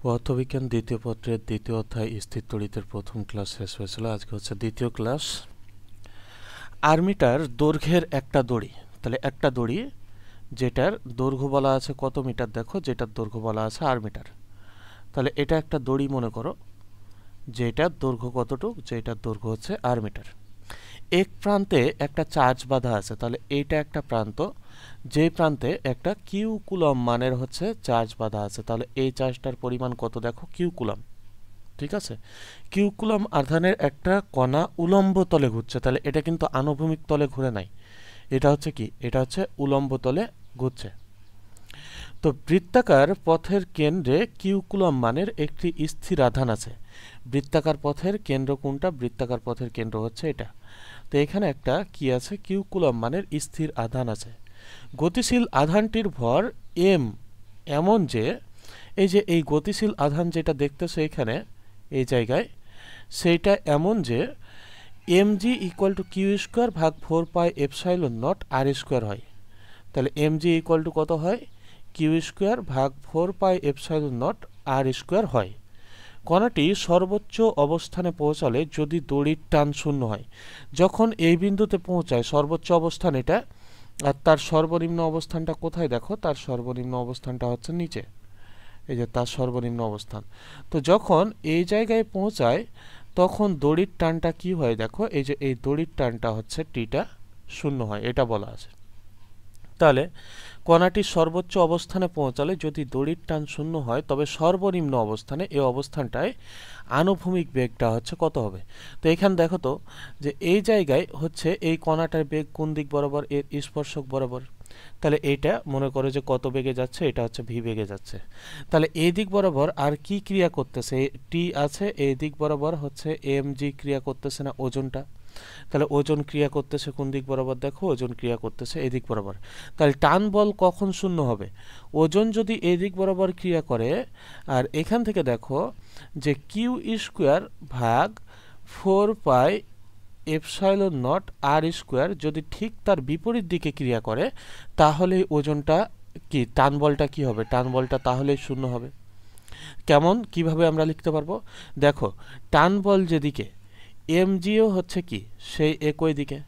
পদার্থবিজ্ঞান দ্বিতীয় পত্রের দ্বিতীয় অধ্যায় স্থির তড়িতের প্রথম ক্লাস শেষ হয়েছিল। আজকে হচ্ছে দ্বিতীয় ক্লাস। আর্মিটার দৈর্ঘ্যের একটা দড়ি, তাহলে একটা দড়ি যেটার দৈর্ঘ্য বলা আছে কত মিটার, দেখো যেটার দৈর্ঘ্য বলা আছে আর মিটার। তাহলে এটা একটা দড়ি মনে করো, যেটার দৈর্ঘ্য কতটুক, যেটার দৈর্ঘ্য হচ্ছে আর মিটার। এক প্রান্তে একটা চার্জ বাঁধা আছে, তাহলে এইটা একটা প্রান্ত, যে প্রান্তে একটা কিউ কুলম মানের হচ্ছে চার্জ বাঁধা আছে। তাহলে এই চার্জটার পরিমাণ কত, দেখো কিউ কুলম। ঠিক আছে, কিউ কুলম আধানের একটা কণা উলম্ব তলে ঘুরছে, তাহলে এটা কিন্তু আনুভূমিক তলে ঘুরে নাই, এটা হচ্ছে কি, এটা হচ্ছে উলম্ব তলে ঘুরছে। তো বৃত্তাকার পথের কেন্দ্রে কিউ কুলম মানের একটি স্থির আধান আছে। বৃত্তাকার পথের কেন্দ্র কোনটা, বৃত্তাকার পথের কেন্দ্র হচ্ছে এটা। তো এখানে একটা কি আছে, কিউ কুলম মানের স্থির আধান আছে। গতিশীল আধানটির ভর এম এমন যে, এই যে এই গতিশীল আধান যেটা দেখতেছো এখানে এই জায়গায়, সেইটা এমন যে M G equal to Q square ভাগ 4 pi epsilon not R square হয়। তাহলে এম জি ইকুয়াল টু কত হয়, কিউ স্কোয়ার ভাগ 4 pi epsilon not R square হয়। কণাটি সর্বোচ্চ অবস্থানে পৌঁছালে যদি দড়ির টান শূন্য হয়, যখন এই বিন্দুতে পৌঁছায় সর্বোচ্চ অবস্থান এটা, আর তার সর্বনিম্ন অবস্থানটা কোথায়, দেখো তার সর্বনিম্ন অবস্থানটা হচ্ছে নিচে, এই যে তার সর্বনিম্ন অবস্থান। তো যখন এই জায়গায় পৌঁছায় তখন দড়ির টানটা কি হয়, দেখো এই যে এই দড়ির টানটা হচ্ছে টিটা শূন্য হয়, এটা বলা আছে। তাহলে কণাটি সর্বোচ্চ অবস্থানে পৌঁছালে যদি দড়ির টান শূন্য হয়, তবে সর্বনিম্ন অবস্থানে এই অবস্থানটায় আনুভূমিক বেগটা হচ্ছে কত হবে। তো এখানে দেখো তো যে এই জায়গায় হচ্ছে এই কণাটার বেগ কোন দিক বরাবর, এর স্পর্শক বরাবর। তাহলে এইটা মনে করো যে কত বেগে যাচ্ছে, এটা হচ্ছে ভি বেগে যাচ্ছে। তাহলে এই দিক বরাবর আর কি ক্রিয়া করতেছে, টি আছে, এই দিক বরাবর হচ্ছে এম জি ক্রিয়া করতেছে না, ওজনটা। তাহলে ওজন ক্রিয়া করতেছে কোন দিক বরাবর, দেখো ওজন ক্রিয়া করতেছে এই দিক বরাবর। তাহলে টান বল কখন শূন্য হবে, ওজন যদি এই দিক বরাবর ক্রিয়া করে। আর এখান থেকে দেখো যে কিউ স্কোয়ার ভাগ 4 pi epsilon not R square যদি ঠিক তার বিপরীত দিকে ক্রিয়া করে, তাহলে ওজনটা কি, টান বলটা কি হবে, টান বলটা তাহলেই শূন্য হবে। কেমন, কিভাবে আমরা লিখতে পারবো, দেখো টান বল যেদিকে, এমজিও হচ্ছে কি সেই একই দিকে।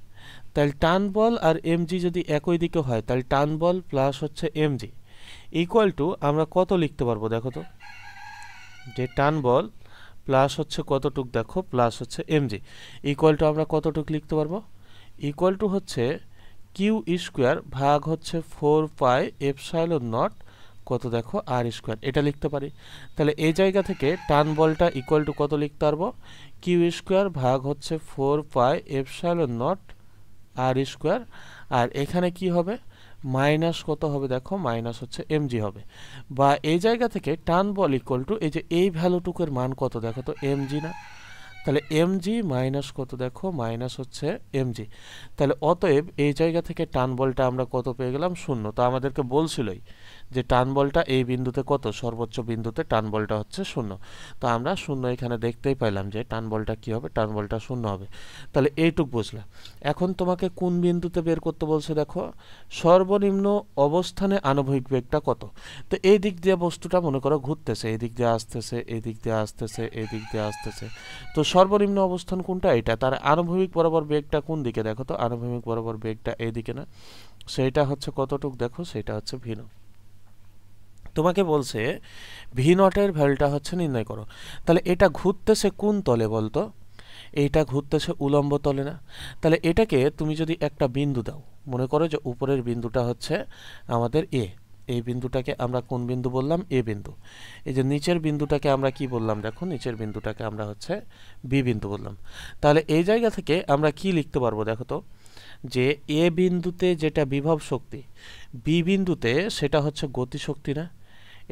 তাহলে টান বল আর এমজি যদি একই দিকে হয়, তাহলে টান বল প্লাস হচ্ছে এমজি ইকুয়াল টু আমরা কত লিখতে পারবো, দেখো তো যে টান বল প্লাস হচ্ছে কতটুক, দেখো প্লাস হচ্ছে এমজি ইকুয়াল টু আমরা কতটুক লিখতে পারবো, ইকুয়াল টু হচ্ছে কিউ স্কোয়ার ভাগ হচ্ছে 4 পাই এপসাইলন নট কত, দেখো আর স্কোয়ার, এটা লিখতে পারি। তাহলে এই জায়গা থেকে টান বলটা ইকুয়াল টু কত লিখতে পারবো, কিউ স্কোয়ার ভাগ হচ্ছে 4 pi epsilon not R square. আর এখানে কি হবে, মাইনাস কত হবে, দেখো মাইনাস হচ্ছে এমজি হবে। বা এই জায়গা থেকে টান বল ইকুয়াল টু এই যে এই ভ্যালুটুকের মান কত, দেখো তো এমজি না। তাহলে এমজি মাইনাস কত, দেখো মাইনাস হচ্ছে এমজি। তাহলে অতএব এই জায়গা থেকে টান বলটা আমরা কত পেয়ে গেলাম, শূন্য। তো আমাদেরকে বলছিলই যে টান বলটা এই বিন্দুতে কত, সর্বোচ্চ বিন্দুতে টান বলটা হচ্ছে শূন্য। তো আমরা শূন্য এখানে দেখতেই পাইলাম যে টান বলটা কি হবে, টান বলটা শূন্য হবে। তাহলে এইটুক বুঝলাম। এখন তোমাকে কোন বিন্দুতে বের করতে বলছে, দেখো সর্বনিম্ন অবস্থানে আণবিক বেগটা কত। তো এই দিক দিয়ে বস্তুটা মনে করো ঘুরতেছে, এই দিক দিয়ে আসতেছে, এই দিক দিয়ে আসতেছে, এই দিক দিয়ে আসতেছে। তো সর্বনিম্ন অবস্থান কোনটা, এটা তার আনুভূমিক বরাবর বেগটা কোন দিকে, দেখো তো আনুভূমিক বরাবর বেগটা এইদিকে না, সেইটা হচ্ছে কতটুক, দেখো সেটা হচ্ছে ভি নট। তোমাকে বলছে ভি নটের ভ্যালুটা হচ্ছে নির্ণয় করো। তাহলে এটা ঘুরতেছে কোন তলে বলতো, এইটা ঘুরতেছে উলম্ব তলে না। তাহলে এটাকে তুমি যদি একটা বিন্দু দাও, মনে করো যে উপরের বিন্দুটা হচ্ছে আমাদের এ, এই বিন্দুটাকে আমরা কোন বিন্দু বললাম, এ বিন্দু। এই যে নিচের বিন্দুটাকে আমরা কি বললাম, দেখো নিচের বিন্দুটাকে আমরা হচ্ছে বি বিন্দু বললাম। তাহলে এই জায়গা থেকে আমরা কি লিখতে পারবো, দেখো তো যে এ বিন্দুতে যেটা বিভব শক্তি, বি বিন্দুতে সেটা হচ্ছে গতিশক্তি না।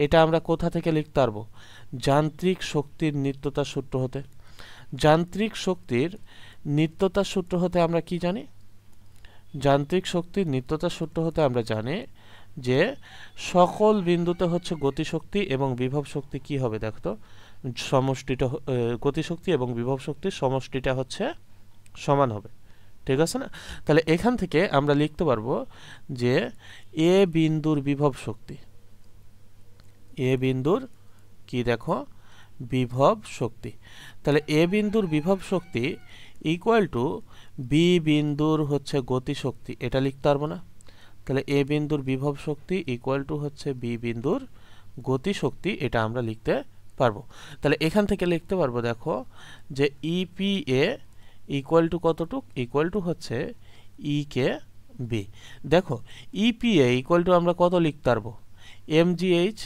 এটা আমরা কোথা থেকে লিখতে পারবো, যান্ত্রিক শক্তির নিত্যতা সূত্র হতে। যান্ত্রিক শক্তির নিত্যতা সূত্র হতে আমরা কি জানি, যান্ত্রিক শক্তির নিত্যতা সূত্র হতে আমরা জানি যে সকল বিন্দুতে হচ্ছে গতিশক্তি এবং বিভব শক্তি কি হবে, দেখো তো সমষ্টিটা, গতিশক্তি এবং বিভব শক্তির সমষ্টিটা হচ্ছে সমান হবে। ঠিক আছে না। তাহলে এখান থেকে আমরা লিখতে পারবো যে এ বিন্দুর বিভব শক্তি, এ বিন্দুর কি দেখো, বিভব শক্তি। তাহলে এ বিন্দুর বিভব শক্তি ইকুয়াল টু বি বিন্দুর হচ্ছে গতি শক্তি, এটা লিখতে পারবো না? তাহলে এ বিন্দুর বিভব শক্তি ইকুয়াল টু হচ্ছে বি বিন্দুর গতি শক্তি, এটা আমরা লিখতে পারবো। তাহলে এখান থেকে লিখতে পারবো দেখো যে ইপিএ ইকুয়াল টু কতটুক, ইকুয়াল টু হচ্ছে ই কে বি। দেখো ইপিএ ইকুয়াল টু আমরা কত লিখতে পারবো, এমজিএইচ,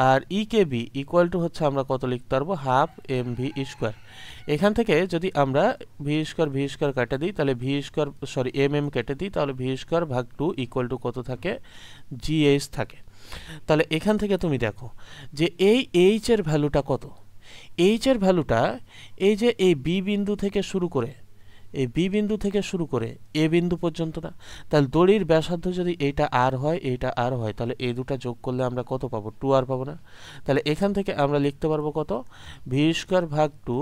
আর E K B equal to হচ্ছে আমরা কত লিখতে পারবো, হাফ এম ভি স্কোয়ার। এখান থেকে যদি আমরা ভি স্কোয়ার কেটে দিই, তাহলে ভি স্কোয়ার সরি এম কেটে দিই, তাহলে ভি স্কোয়ার ভাগ 2 ইকুয়াল টু কত থাকে, জিএইচ থাকে। তাহলে এখান থেকে তুমি দেখো যে এই এইচ এর ভ্যালুটা কত। এইচ এর ভ্যালুটা এই যে এই বি বিন্দু থেকে শুরু করে, এই বি বিন্দু থেকে শুরু করে এ বিন্দু পর্যন্ত না, তাহলে দড়ির ব্যাসার্ধ যদি এইটা আর হয়, এইটা আর হয়, তাহলে এই দুটা যোগ করলে আমরা কত পাবো, 2r পাবো না? তাহলে এখান থেকে আমরা লিখতে পারবো কত, ভি স্কোয়ার ভাগ 2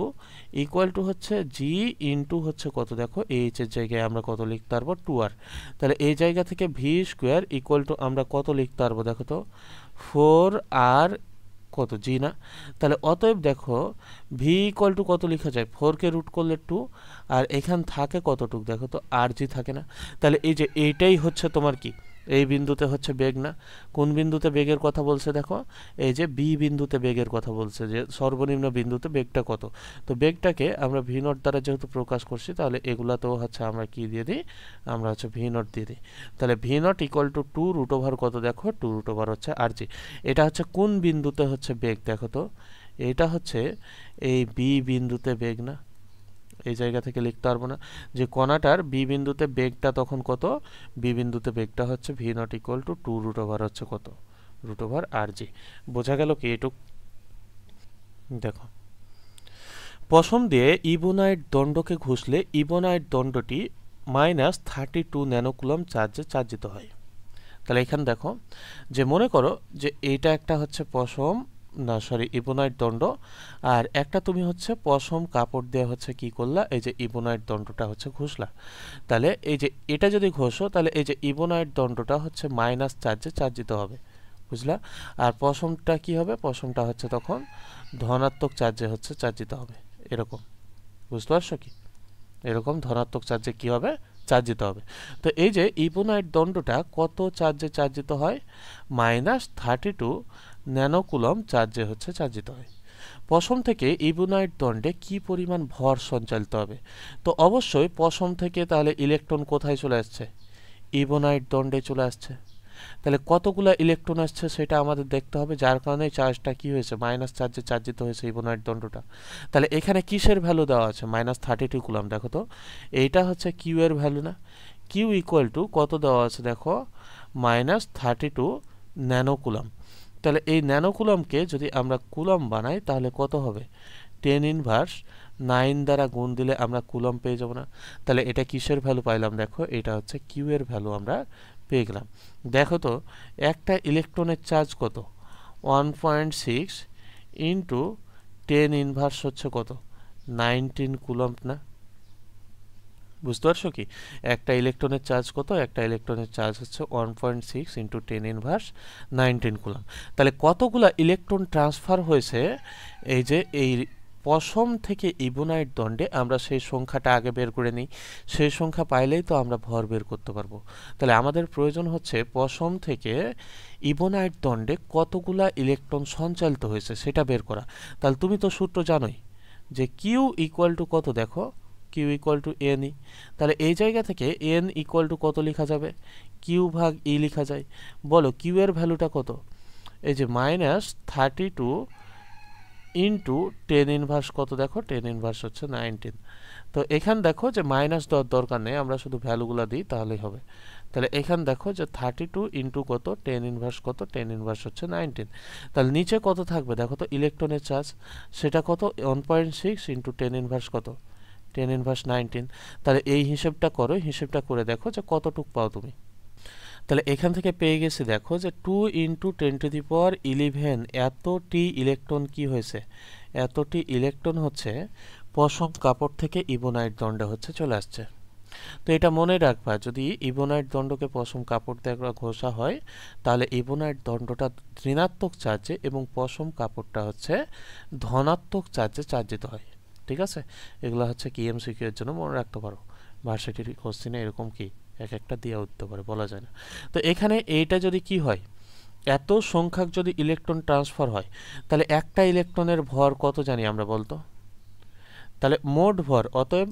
ইকুয়াল টু হচ্ছে জি ইন্টু হচ্ছে কত, দেখো এইচ এর জায়গায় আমরা কত লিখতে পারবো, 2r। তাহলে এই জায়গা থেকে ভি স্কোয়ার ইকুয়াল টু আমরা কত লিখতে পারবো, দেখো তো 4r কত, জি না? তাহলে অতএব দেখো ভি ইকুয়াল টু কত লেখা যায়, 4কে রুট করলে 2, আর এখান থাকে কতটুক, দেখো তো আর জি থাকে না? তাহলে এই যে এইটাই হচ্ছে তোমার কি, এই বিন্দুতে হচ্ছে বেগ না? কোন বিন্দুতে বেগের কথা বলছে দেখো, এই যে বি বিন্দুতে বেগের কথা বলছে, যে সর্বনিম্ন বিন্দুতে বেগটা কত। তো বেগটাকে আমরা ভি নট দ্বারা যেহেতু প্রকাশ করছি, তাহলে এগুলাতেও হচ্ছে আমরা কি দিয়ে দিই, আমরা হচ্ছে ভি নট দিয়ে দিই। তাহলে V naught equal to 2 root over কত, দেখো 2 রুট ওভার হচ্ছে আর জি। এটা হচ্ছে কোন বিন্দুতে হচ্ছে বেগ, দেখো তো এটা হচ্ছে এই বি বিন্দুতে বেগ না? এই জায়গা থেকে লিখতে পারবো না যে কণাটার বি বিন্দুতে বেগটা তখন কত, বি বিন্দুতে বেগটা হচ্ছে V naught equal to 2 root over হচ্ছে কত, রুট ওভার আর জি। বোঝা গেল কি এটুক? দেখো পশম দিয়ে ইবোনাইট দণ্ডকে ঘষলে ইবোনাইট দণ্ডটি -32 ন্যানোকুলম চার্জে চার্জিত হয়। তাহলে এখানে দেখো যে মনে করো যে এইটা একটা হচ্ছে পশম, না সরি ইবোনাইট দণ্ড, আর একটা তুমি হচ্ছে পশম কাপড় দিয়ে হচ্ছে কি করলা, এই যে ইবোনাইট দণ্ডটা হচ্ছে ঘষলা। তাহলে এই যে এটা যদি ঘষো, তাহলে এই যে ইবোনাইট দণ্ডটা হচ্ছে মাইনাস চার্জে চার্জিত হবে, বুঝলা? আর পশমটা কি হবে, পশমটা হচ্ছে তখন ধনাত্মক চার্জে হচ্ছে চার্জিত হবে, এরকম। বুঝতে পারছো কি? এরকম ধনাত্মক চার্জে কি হবে, চার্জিত হবে। তো এই যে ইবোনাইট দণ্ডটা কত চার্জে চার্জিত হয়, -32 ন্যানোকুলম চার্জে হচ্ছে চার্জিত হয়। পশম থেকে ইবোনাইট দণ্ডে কি পরিমাণ ভর সঞ্চালিত হবে? তো অবশ্যই পশম থেকে তাহলে ইলেকট্রন কোথায় চলে আসছে, ইবোনাইট দণ্ডে চলে আসছে। তাহলে কতগুলো ইলেকট্রন আসছে সেটা আমাদের দেখতে হবে, যার কারণে চার্জটা কি হয়েছে, মাইনাস চার্জে চার্জিত হয়েছে ইবোনাইট দণ্ডটা। তাহলে এখানে কিসের ভ্যালু দেওয়া আছে, -32 কুলম। দেখো তো এইটা হচ্ছে কিউ এর ভ্যালু না? কিউ ইকুয়াল টু কত দেওয়া আছে, দেখো -32 ন্যানোকুলম। তাহলে এই ন্যানোকুলমকে যদি আমরা কুলম বানাই, তাহলে কত হবে, 10⁻9 দ্বারা গুণ দিলে আমরা কুলম পেয়ে যাব না? তাহলে এটা কিসের ভ্যালু পাইলাম, দেখো এটা হচ্ছে কিউ এর ভ্যালু আমরা পেয়ে গেলাম। দেখো তো একটা ইলেকট্রনের চার্জ কত, 1.6 ইন্টু 10⁻⁻ হচ্ছে কত, 19 কুলম না? বুঝতে পারছো কি? একটা ইলেকট্রনের চার্জ কত, একটা ইলেকট্রনের চার্জ হচ্ছে 1.6 ইন্টু 10⁻19 কুলম। তাহলে কতগুলা ইলেকট্রন ট্রান্সফার হয়েছে এই যে এই পশম থেকে ইবোনাইট দণ্ডে, আমরা সেই সংখ্যাটা আগে বের করে নিই। সেই সংখ্যা পাইলেই তো আমরা ভর বের করতে পারবো। তাহলে আমাদের প্রয়োজন হচ্ছে পশম থেকে ইবোনাইট দণ্ডে কতগুলা ইলেকট্রন সঞ্চালিত হয়েছে সেটা বের করা। তাহলে তুমি তো সূত্র জানোই যে কিউ ইকুয়াল টু কত, দেখো Q equal to N E. তাহলে এই জায়গা থেকে এন ইকুয়াল টু কত লেখা যাবে, কিউ ভাগ ই লেখা যায়। বলো কিউ এর ভ্যালুটা কত, এই যে -32 ইন্টু 10⁻⁻ কত, দেখো 10⁻⁻ হচ্ছে 19। তো এখান দেখো যে মাইনাস দেওয়ার দরকার নেই, আমরা শুধু ভ্যালুগুলো দিই তাহলেই হবে। তাহলে এখান দেখো যে 32 ইন্টু কত, 10⁻⁻ কত, 10⁻⁻ হচ্ছে 19। তাহলে নিচে কত থাকবে, দেখো তো ইলেকট্রনের চার্জ, সেটা কত, 1.6 ইন্টু 10⁻⁻ কত, 10⁻19। তাহলে এই হিসেবটা করো, হিসেবটা করে দেখো যে কতটুক পাও তুমি। তাহলে এখান থেকে পেয়ে গেছি দেখো যে 2 ইন্টু 10⁻11 এতটি ইলেকট্রন কি হয়েছে, এতটি ইলেকট্রন হচ্ছে পশম কাপড় থেকে ইবোনাইট দণ্ডে হচ্ছে চলে আসছে। তো এটা মনে রাখবা, যদি ইবোনাইট দণ্ডকে পশম কাপড় দিয়ে ঘষা হয় তাহলে ইবোনাইট দণ্ডটা ঋণাত্মক চার্জে এবং পশম কাপড়টা হচ্ছে ধনাত্মক চার্জে চার্জিত হয়। ঠিক আছে, এগুলো হচ্ছে কি এমসিকিউ এর জন্য মনে রাখতে পারো। ভার্সিটির কোশ্চেনে এরকম কি এক একটা দিয়ে উঠতে পারে, বলা যায় না। তো এখানে এইটা যদি কি হয়, এত সংখ্যক যদি ইলেকট্রন ট্রান্সফার হয় তাহলে একটা ইলেকট্রনের ভর কত জানি আমরা বলতো? তাহলে মোট ভর, অতএব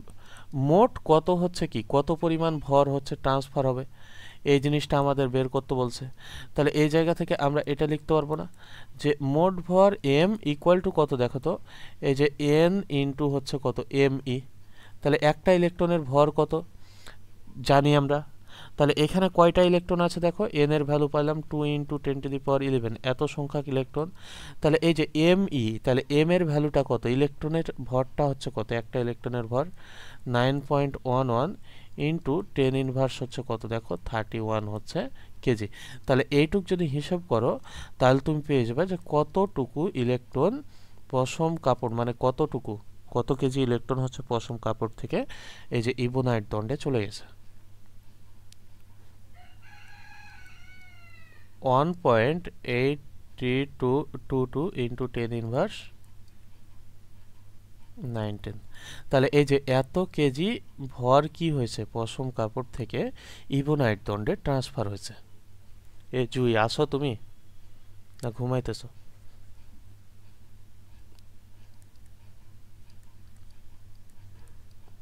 মোট কত হচ্ছে কি, কত পরিমাণ ভর হচ্ছে ট্রান্সফার হবে, এই জিনিসটা আমাদের বের করতে বলছে। তাহলে এই জায়গা থেকে আমরা এটা লিখতে পারবো না যে মোট ভর এম ইকুয়াল টু কত, দেখো তো এই যে এন ইন্টু হচ্ছে কত এম ই। তাহলে একটা ইলেকট্রনের ভর কত জানি আমরা। তাহলে এখানে কয়টা ইলেকট্রন আছে দেখো, এন এর ভ্যালু পাইলাম 2 × 10⁻11, এত সংখ্যক ইলেকট্রন। তাহলে এই যে এম ই, তাহলে এম এর ভ্যালুটা কত, ইলেকট্রনের ভরটা হচ্ছে কত, একটা ইলেকট্রনের ভর 9.11 ইন্টু 10⁻, হচ্ছে কত দেখো 31 হচ্ছে কেজি। তাহলে এইটুক যদি হিসাব করো তাহলে তুমি পেয়ে যাবে যে কতটুকু ইলেকট্রন পশম কাপড়, মানে কতটুকু, কত কেজি ইলেকট্রন হচ্ছে পশম কাপড় থেকে এই যে ইবোনাইট দণ্ডে চলে গেছে। 1.8222 ইন্টু 10⁻19। তাহলে এই যে এত কেজি ভর কি হয়েছে পশম কাপড় থেকে ইবোনাইট দণ্ডে ট্রান্সফার হয়েছে। এ জুই, আসো তুমি না ঘুমাইতেছো?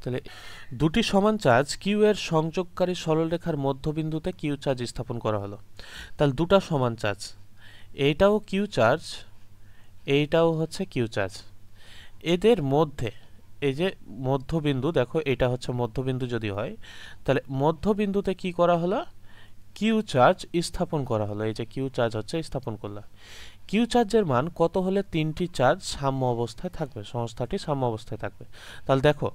তাহলে দুটি সমান চার্জ কিউ এর সংযোগকারী সরলরেখার মধ্যবিন্দুতে কিউ চার্জ স্থাপন করা হলো। তাহলে দুটা সমান চার্জ, এইটাও কিউ চার্জ, এইটাও হচ্ছে কিউ চার্জ, এদের মধ্যে এই যে মধ্যবিন্দু, দেখো এটা হচ্ছে মধ্যবিন্দু যদি হয় তাহলে মধ্যবিন্দুতে কি করা হলো, কিউ চার্জ স্থাপন করা হলো। এই যে কিউ চার্জ হচ্ছে স্থাপন করলাম। কিউ চার্জের মান কত হলে তিনটি চার্জ সাম্য অবস্থায় থাকবে, সংস্থাটি সাম্য অবস্থায় থাকবে। তাহলে দেখো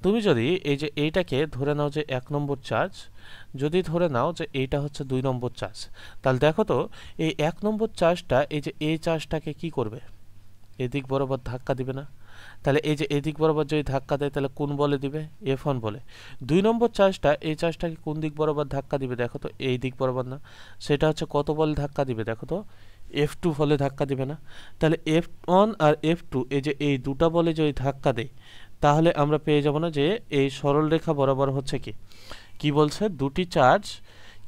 তুমি যদি এই যে এইটাকে ধরে নাও যে 1 নম্বর চার্জ, যদি ধরে নাও যে এইটা হচ্ছে 2 নম্বর চার্জ, তাহলে দেখো তো এই 1 নম্বর চার্জটা এই যে এই চার্জটাকে কি করবে, এদিক বরাবর ধাক্কা দিবে না? তাহলে এই যে এদিক বরাবর যদি ধাক্কা দেয় তাহলে কোন বলে দিবে, F1 বলে। 2 নম্বর চার্জটা এই চার্জটাকে কোন দিক বরাবর ধাক্কা দিবে, দেখো তো এই দিক বরাবর না, সেটা হচ্ছে কত বলে ধাক্কা দিবে, দেখো তো F2 বলে ধাক্কা দিবে না? তাহলে F1 আর F2 এই যে এই দুটা বলে যদি ধাক্কা দেয় তাহলে আমরা পেয়ে যাব না যে এই সরলরেখা বরাবর হচ্ছে কি, কি বলছে, দুটি চার্জ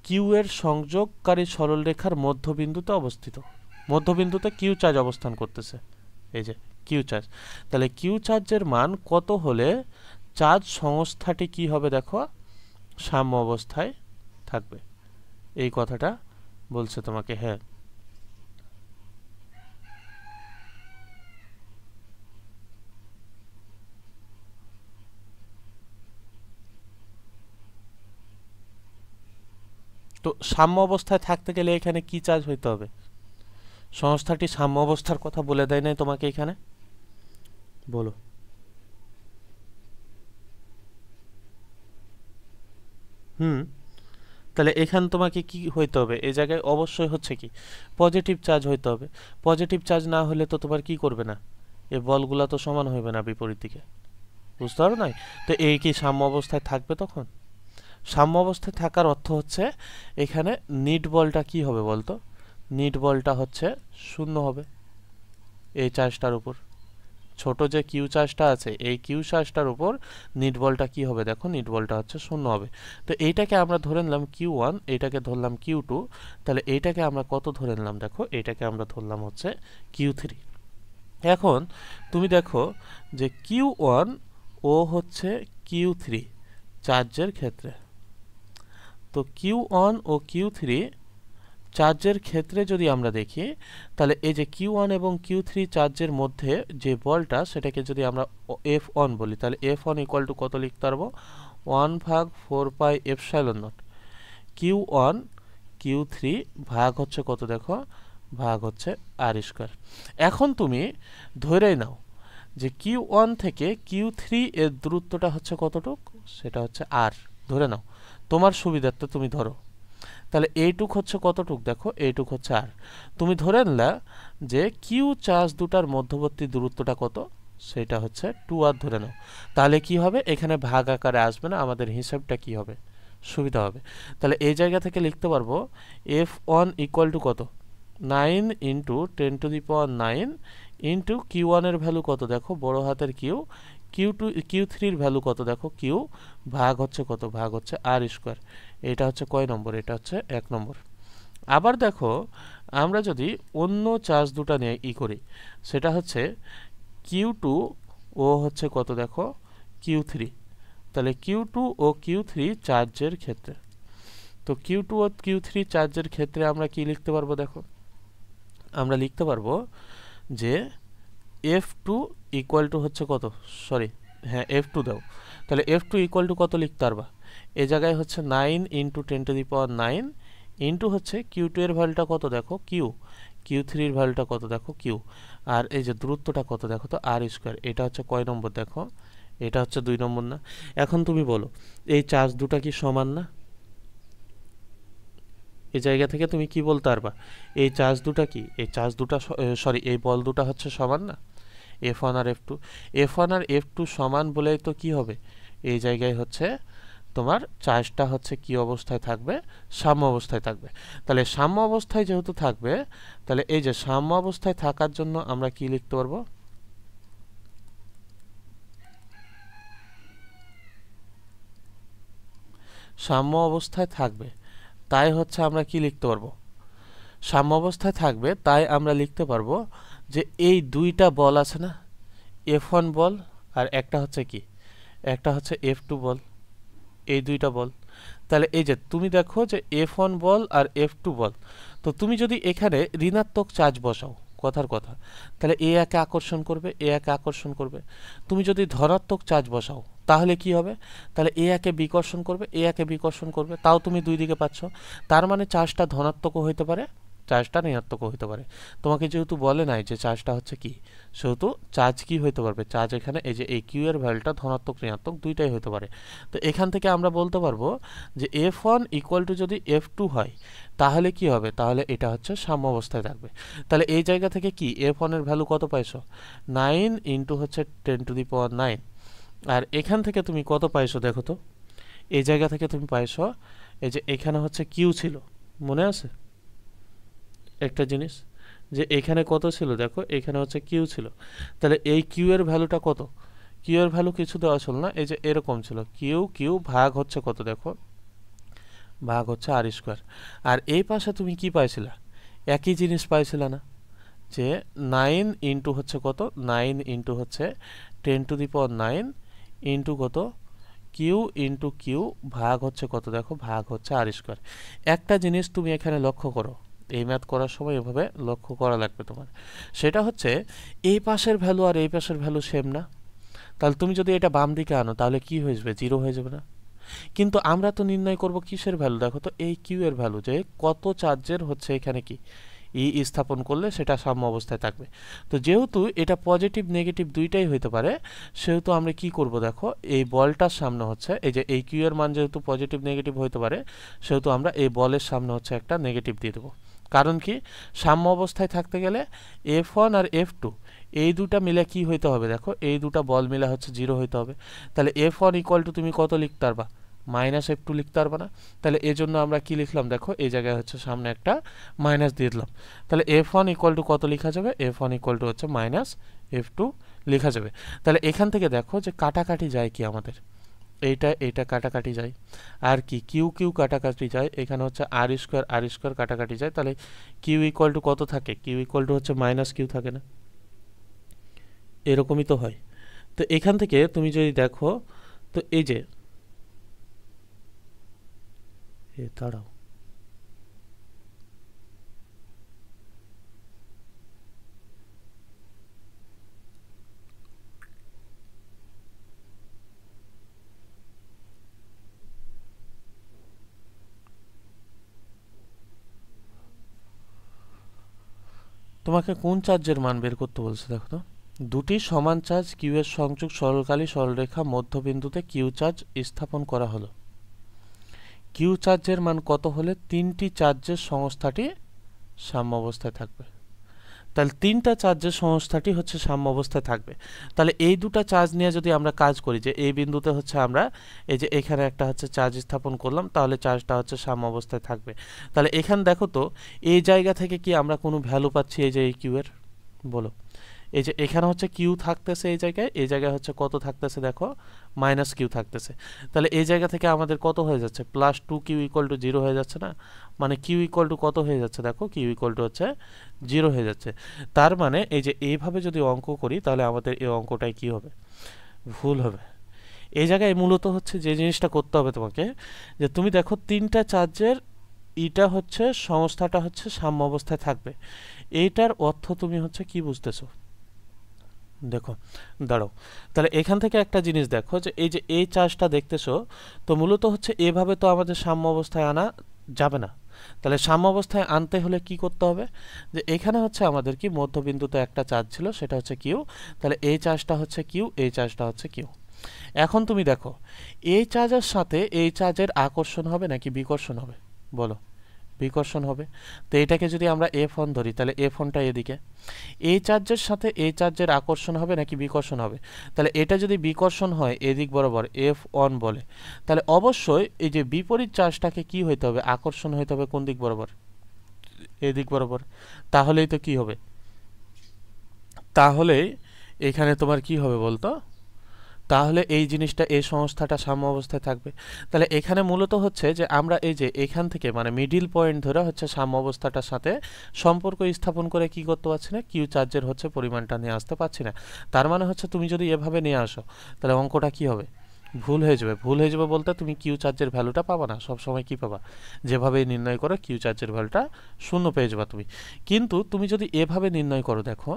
কিউ এর সংযোগকারী সরলরেখার মধ্যবিন্দুতে অবস্থিত, মধ্যবিন্দুতে কিউ চার্জ অবস্থান করতেছে, এই যে কিউ চার্জ। তাহলে কিউ চার্জের মান কত হলে চার্জ সংস্থাটি কি হবে, দেখো সাম্য অবস্থায় থাকবে, এই কথাটা বলছে তোমাকে। হ্যাঁ, তো সাম্য অবস্থায় থাকতে গেলে এখানে কি চার্জ হইতে হবে, সংস্থাটি সাম্য অবস্থার কথা বলে দেয় নাই তোমাকে এখানে, বলো। হুম, তাহলে এখানে তোমাকে কি হইতে হবে, এই জায়গায় অবশ্যই হচ্ছে কি পজিটিভ চার্জ হইতে হবে। পজিটিভ চার্জ না হলে তো তোমার কি করবে না, এই বলগুলা তো সমান হইবে না বিপরীত দিকে, বুঝতে পারো নাই? তো এই কি সাম্য অবস্থায় থাকবে তখন? সাম্য অবস্থায় থাকার অর্থ হচ্ছে এখানে নিট বলটা কি হবে বলতো, নিট বলটা হচ্ছে শূন্য হবে এই চার্জটার উপর। ছোট যে কিউ চার্জটা আছে এই কিউ চার্জটার উপর নিট বলটা কি হবে, দেখো নিট বলটা হচ্ছে শূন্য হবে। তো এইটাকে আমরা ধরে নিলাম Q1, এইটাকে ধরলাম Q2, তাহলে এইটাকে আমরা কত ধরে নিলাম, দেখো এইটাকে আমরা ধরলাম হচ্ছে Q3। এখন তুমি দেখো যে Q1 ও হচ্ছে Q3 চার্জের ক্ষেত্রে, তো Q1 ও Q3 চার্জের ক্ষেত্রে যদি আমরা দেখি তাহলে এই যে Q1 এবং Q3 চার্জের মধ্যে যে বলটা সেটাকে যদি আমরা F1 বলি তাহলে F1 ইকুয়াল টু কত লিখতে পারবো, 1/4πε0 Q1 Q3 ভাগ হচ্ছে কত, দেখো ভাগ হচ্ছে r²। এখন তুমি ধরেই নাও যে Q1 থেকে Q3 এর দূরত্বটা হচ্ছে কতটুক, সেটা হচ্ছে r, ধরে নাও তোমার সুবিধার্থে তুমি ধরো। তাহলে এইটুক হচ্ছে কতটুক, দেখো এইটুক হচ্ছে r। তুমি ধরে নিলা যে কিউ চার্জ দুটার মধ্যবর্তী দূরত্বটা কত, সেটা হচ্ছে 2r ধরে নাও। তাহলে কি হবে, এখানে ভাগ আকারে আসবে না, আমাদের হিসাবটা কি হবে, সুবিধা হবে। তাহলে এই জায়গা থেকে লিখতে পারবো f1 ইকুয়াল টু কত, 9 ইন্টু 10⁹9 ইন্টু q1 এর ভ্যালু কত দেখো, বড় হাতের কিউ, q3 এর ভ্যালু কত দেখো কিউ, ভাগ হচ্ছে কত, ভাগ হচ্ছে r স্কয়ার। এটা হচ্ছে কয় নম্বর, এটা হচ্ছে 1 নম্বর। আবার দেখো আমরা যদি অন্য চার্জ দুটো নিয়ে করি, সেটা হচ্ছে Q2 ও হচ্ছে কত দেখো Q3। তাহলে Q2 ও Q3 চার্জের ক্ষেত্রে, তো Q2 ও Q3 চার্জের ক্ষেত্রে আমরা কি লিখতে পারবো দেখো, আমরা লিখতে পারবো যে F2 ইকুয়াল টু হচ্ছে কত, সরি হ্যাঁ F2 দাও। তাহলে F2 ইকুয়াল টু কত লিখতে পারবা, এই জায়গায় হচ্ছে 9 ইন্টু 10⁹9 ইন্টু হচ্ছে Q2 এর ভ্যালুটা কত দেখো কিউ, Q3 এর ভ্যালুটা কত দেখো কিউ, আর এই যে দূরত্বটা কত দেখো তো r স্কয়ার। এটা হচ্ছে কয় নম্বর দেখো, এটা হচ্ছে 2 নম্বর না। এখন তুমি বলো এই চার্জ দুটা কি সমান না, এই জায়গা থেকে তুমি কি বলতে পারবা, এই চার্জ দুটা কি, এই চার্জ দুটা সরি এই বল দুটা হচ্ছে সমান না, F1 আর F2। F1 আর F2 সমান বলেই তো কি হবে, এই জায়গায় হচ্ছে তোমার চার্জটা হচ্ছে কি অবস্থায় থাকবে, সাম্য অবস্থায় থাকবে। তাহলে সাম্য অবস্থায় যেহেতু থাকবে, তাহলে এই যে সাম্য অবস্থায় থাকার জন্য আমরা কি লিখতে পারবো, সাম্য অবস্থায় থাকবে তাই হচ্ছে আমরা কি লিখতে পারবো, সাম্য অবস্থায় থাকবে তাই আমরা লিখতে পারবো যে এই দুইটা বল আছে না, F1 বল আর একটা হচ্ছে কি, একটা হচ্ছে F2 বল, এই দুইটা বল। তাহলে এই যে তুমি দেখো যে F1 বল আর F2 বল, তো তুমি যদি এখানে ঋণাত্মক চার্জ বসাও, কথার কথা, তাহলে এ একে আকর্ষণ করবে, এ একে আকর্ষণ করবে। তুমি যদি ধনাত্মক চার্জ বসাও তাহলে কি হবে, তাহলে এ একে বিকর্ষণ করবে, এ একে বিকর্ষণ করবে, তাও তুমি দুই দিকে পাচ্ছ। তার মানে চার্জটা ধনাত্মকও হইতে পারে, চার্জটা ঋণাত্মকও হইতে পারে। তোমাকে যেহেতু বলে নাই যে চার্জটা হচ্ছে কি, সেহেতু চার্জ কি হইতে পারবে, চার্জ এখানে এই যে এই কিউ এর ভ্যালুটা ধনাত্মক ঋণাত্মক দুইটাই হইতে পারে। তো এখান থেকে আমরা বলতে পারবো যে F1 ইকুয়াল টু যদি F2 হয় তাহলে কি হবে, তাহলে এটা হচ্ছে সাম্য অবস্থায় থাকবে। তাহলে এই জায়গা থেকে কি F1 এর ভ্যালু কত পাইছো, 9 ইন্টু হচ্ছে 10⁹9, আর এখান থেকে তুমি কত পাইছো দেখো তো, এই জায়গা থেকে তুমি পাইছো এই যে এখানে হচ্ছে কিউ ছিল, মনে আছে একটা জিনিস, যে এখানে কত ছিল দেখো, এখানে হচ্ছে কিউ ছিল। তাহলে এই কিউ এর ভ্যালুটা কত, কিউ এর ভ্যালু কিছু দেওয়া ছিল না, এই যে এরকম ছিল, কিউ কিউ ভাগ হচ্ছে কত দেখো, ভাগ হচ্ছে আর স্কোয়ার। আর এই পাশে তুমি কি পাইছিলা, একই জিনিস পাইছিলা না, যে 9 ইন্টু হচ্ছে কত, 9 ইন্টু হচ্ছে 10⁹9 ইন্টু কত কিউ ইন্টু কিউ ভাগ হচ্ছে কত দেখো, ভাগ হচ্ছে আর স্কোয়ার। একটা জিনিস তুমি এখানে লক্ষ্য করো, এই ম্যাথ করার সময় এভাবে লক্ষ্য করা লাগবে তোমার, সেটা হচ্ছে এই পাশের ভ্যালু আর এই পাশের ভ্যালু সেম না। তাহলে তুমি যদি এটা বাম দিকে আনো তাহলে কি হয়ে যাবে, জিরো হয়ে যাবে না। কিন্তু আমরা তো নির্ণয় করব কিসের ভ্যালু দেখো তো, এই কিউ এর ভ্যালু, যে কত চার্জের হচ্ছে এখানে কি স্থাপন করলে সেটা সাম্য অবস্থায় থাকবে। তো যেহেতু এটা পজিটিভ নেগেটিভ দুইটাই হইতে পারে, সেহেতু আমরা কি করব দেখো, এই বলটার সামনে হচ্ছে এই যে এই কিউ এর মান যেহেতু পজিটিভ নেগেটিভ হইতে পারে, সেহেতু আমরা এই বলের সামনে হচ্ছে একটা নেগেটিভ দিয়ে দেবো। কারণ কি, সাম্য অবস্থায় থাকতে গেলে F1 আর F2 এই দুটা মিলে কি হইতে হবে দেখো, এই দুটা বল মিলে হচ্ছে জিরো হইতে হবে। তাহলে F1 ইকুয়াল টু তুমি কত লিখতে পারবা, -F2 লিখতে পারবা না। তাহলে এজন্য আমরা কি লিখলাম দেখো, এই জায়গায় হচ্ছে সামনে একটা মাইনাস দিয়ে দিলাম। তাহলে F1 ইকুয়াল টু কত লেখা যাবে, F1 ইকুয়াল টু হচ্ছে -F2 লেখা যাবে। তাহলে এখান থেকে দেখো যে কাটাকাটি যায় কি আমাদের, এইটা এইটা কাটাকাটি যায়, আর কি কিউ কিউ কাটাকাটি যায়, এখানে হচ্ছে আর স্কোয়ার কাটাকাটি যায়। তাহলে কিউ ইকুয়াল টু কত থাকে, কিউ ইকুয়াল টু হচ্ছে মাইনাস কিউ থাকে না, এরকমই তো হয়। তো এখান থেকে তুমি যদি দেখো, তো এই যে দাঁড়াও, তোমাকে কোন চার্জের মান বের করতে বলছে দেখো তো, দুটি সমান চার্জ কিউ এর সংযোগ সরলকালী সরলরেখা মধ্যবিন্দুতে কিউ চার্জ স্থাপন করা হলো। কিউ চার্জের মান কত হলে তিনটি চার্জের সংস্থাটি সাম্য অবস্থায় থাকবে। তাহলে তিনটা চার্জের সংস্থাটি হচ্ছে সাম্য অবস্থায় থাকবে। তাহলে এই দুটা চার্জ নিয়ে যদি আমরা কাজ করি, যে এই বিন্দুতে হচ্ছে আমরা এই যে এখানে একটা হচ্ছে চার্জ স্থাপন করলাম, তাহলে চার্জটা হচ্ছে সাম্য অবস্থায় থাকবে। তাহলে এখানে দেখো তো এই জায়গা থেকে কি আমরা কোনো ভ্যালু পাচ্ছি এই যে এই কিউ এর? বলো, এই যে এখানে হচ্ছে কিউ থাকতেছে, এই জায়গায় হচ্ছে কত থাকতেছে দেখো, মাইনাস কিউ থাকতেছে। তাহলে এই জায়গা থেকে আমাদের কত হয়ে যাচ্ছে, প্লাস 2q = 0 হয়ে যাচ্ছে না? মানে কিউ ইকুয়াল টু কত হয়ে যাচ্ছে দেখো, কিউ ইকুয়াল টু হচ্ছে 0 হয়ে যাচ্ছে। তার মানে এই যে এইভাবে যদি অঙ্ক করি তাহলে আমাদের এই অঙ্কটাই কি হবে, ভুল হবে। এই জায়গায় মূলত হচ্ছে যে জিনিসটা করতে হবে তোমাকে, যে তুমি দেখো তিনটা চার্জের এটা হচ্ছে সংস্থাটা হচ্ছে সাম্য অবস্থায় থাকবে। এইটার অর্থ তুমি হচ্ছে কি বুঝতেছো? দেখো, দাঁড়াও, তাহলে এখান থেকে একটা জিনিস দেখো, যে এই যে এই চার্জটা দেখতেছো, তো মূলত হচ্ছে এভাবে তো আমাদের সাম্য অবস্থায় আনা যাবে না। তাহলে সাম্য অবস্থায় আনতে হলে কি করতে হবে, যে এখানে হচ্ছে আমাদের কি মধ্যবিন্দুতে একটা চার্জ ছিল, সেটা হচ্ছে কিউ। তাহলে এই চার্জটা হচ্ছে কিউ, এই চার্জটা হচ্ছে কিউ। এখন তুমি দেখো এই চার্জের সাথে এই চার্জের আকর্ষণ হবে নাকি বিকর্ষণ হবে? বলো, বিকর্ষণ হবে। তো এটাকে যদি আমরা F1 ধরি, তাহলে F1টা এদিকে, এই চার্জের সাথে এই চার্জের আকর্ষণ হবে নাকি বিকর্ষণ হবে? তাহলে এটা যদি বিকর্ষণ হয় এদিক বরাবর, F1 বলে, তাহলে অবশ্যই এই যে বিপরীত চার্জটাকে কি হইতে হবে, আকর্ষণ হইতে হবে কোন দিক বরাবর? এদিক বরাবর। তাহলেই তো কি হবে, তাহলে এখানে তোমার কি হবে বলতো, তাহলে এই জিনিসটা, এই সংস্থাটা সাম্য অবস্থায় থাকবে। তাহলে এখানে মূলত হচ্ছে যে আমরা এই যে এখান থেকে মানে মিডিল পয়েন্ট ধরে হচ্ছে সাম্য অবস্থাটার সাথে সম্পর্ক স্থাপন করে কি করতে পারছি না, কিউ চার্জের হচ্ছে পরিমাণটা নিয়ে আসতে পারছি না। তার মানে হচ্ছে তুমি যদি এভাবে নিয়ে আসো তাহলে অঙ্কটা কি হবে, ভুল হয়ে যাবে। ভুল হয়ে যাবে বলতে তুমি কিউ চার্জের ভ্যালুটা পাবা না, সবসময় কি পাবা, যেভাবে নির্ণয় করো কিউ চার্জের ভ্যালুটা 0 পেয়ে যাবা তুমি। কিন্তু তুমি যদি এভাবে নির্ণয় করো, দেখো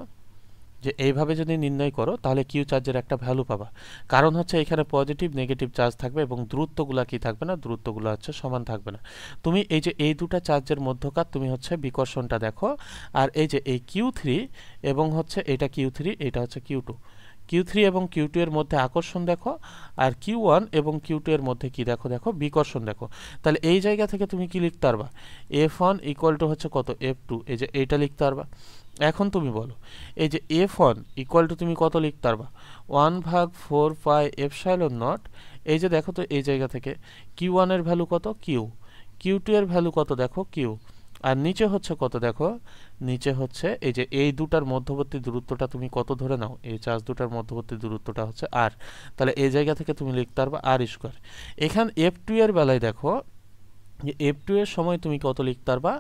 যে এইভাবে যদি নির্ণয় করো তাহলে কিউ চার্জের একটা ভ্যালু পাবা। কারণ হচ্ছে এখানে পজিটিভ নেগেটিভ চার্জ থাকবে এবং দূরত্বগুলো কি থাকবে না, দূরত্বগুলো হচ্ছে সমান থাকবে না। তুমি এই যে এই দুটা চার্জের মধ্যকার তুমি হচ্ছে বিকর্ষণটা দেখো, আর এই যে এই Q3 এবং হচ্ছে এটা Q3, এটা হচ্ছে Q2, Q3 এবং Q2 এর মধ্যে আকর্ষণ দেখো, আর Q1 এবং Q2 এর মধ্যে কি দেখো, দেখো বিকর্ষণ দেখো। তাহলে এই জায়গা থেকে তুমি কি লিখতে পারবা, F1 = হচ্ছে কত, F2, এই যে এইটা লিখতে পারবা। এখন তুমি বলো, এই যে F1 = তুমি কত লিখতে পারবা, 1/4πε0। এই যে দেখো তো এই জায়গা থেকে Q1 এর ভ্যালু কত, কিউ, Q2 এর ভ্যালু কত দেখো, কিউ, আর নিচে হচ্ছে কত দেখো, নিচে হচ্ছে এই যে এই দুটার মধ্যবর্তী দূরত্বটা তুমি কত ধরে নাও, এই চার্জ দুটার মধ্যবর্তী দূরত্বটা হচ্ছে আর। তাহলে এই জায়গা থেকে তুমি লিখতে পারবা r²। এখান F2 এর বেলায় দেখো, যে F2 এর সময় তুমি কত লিখতে পারবা,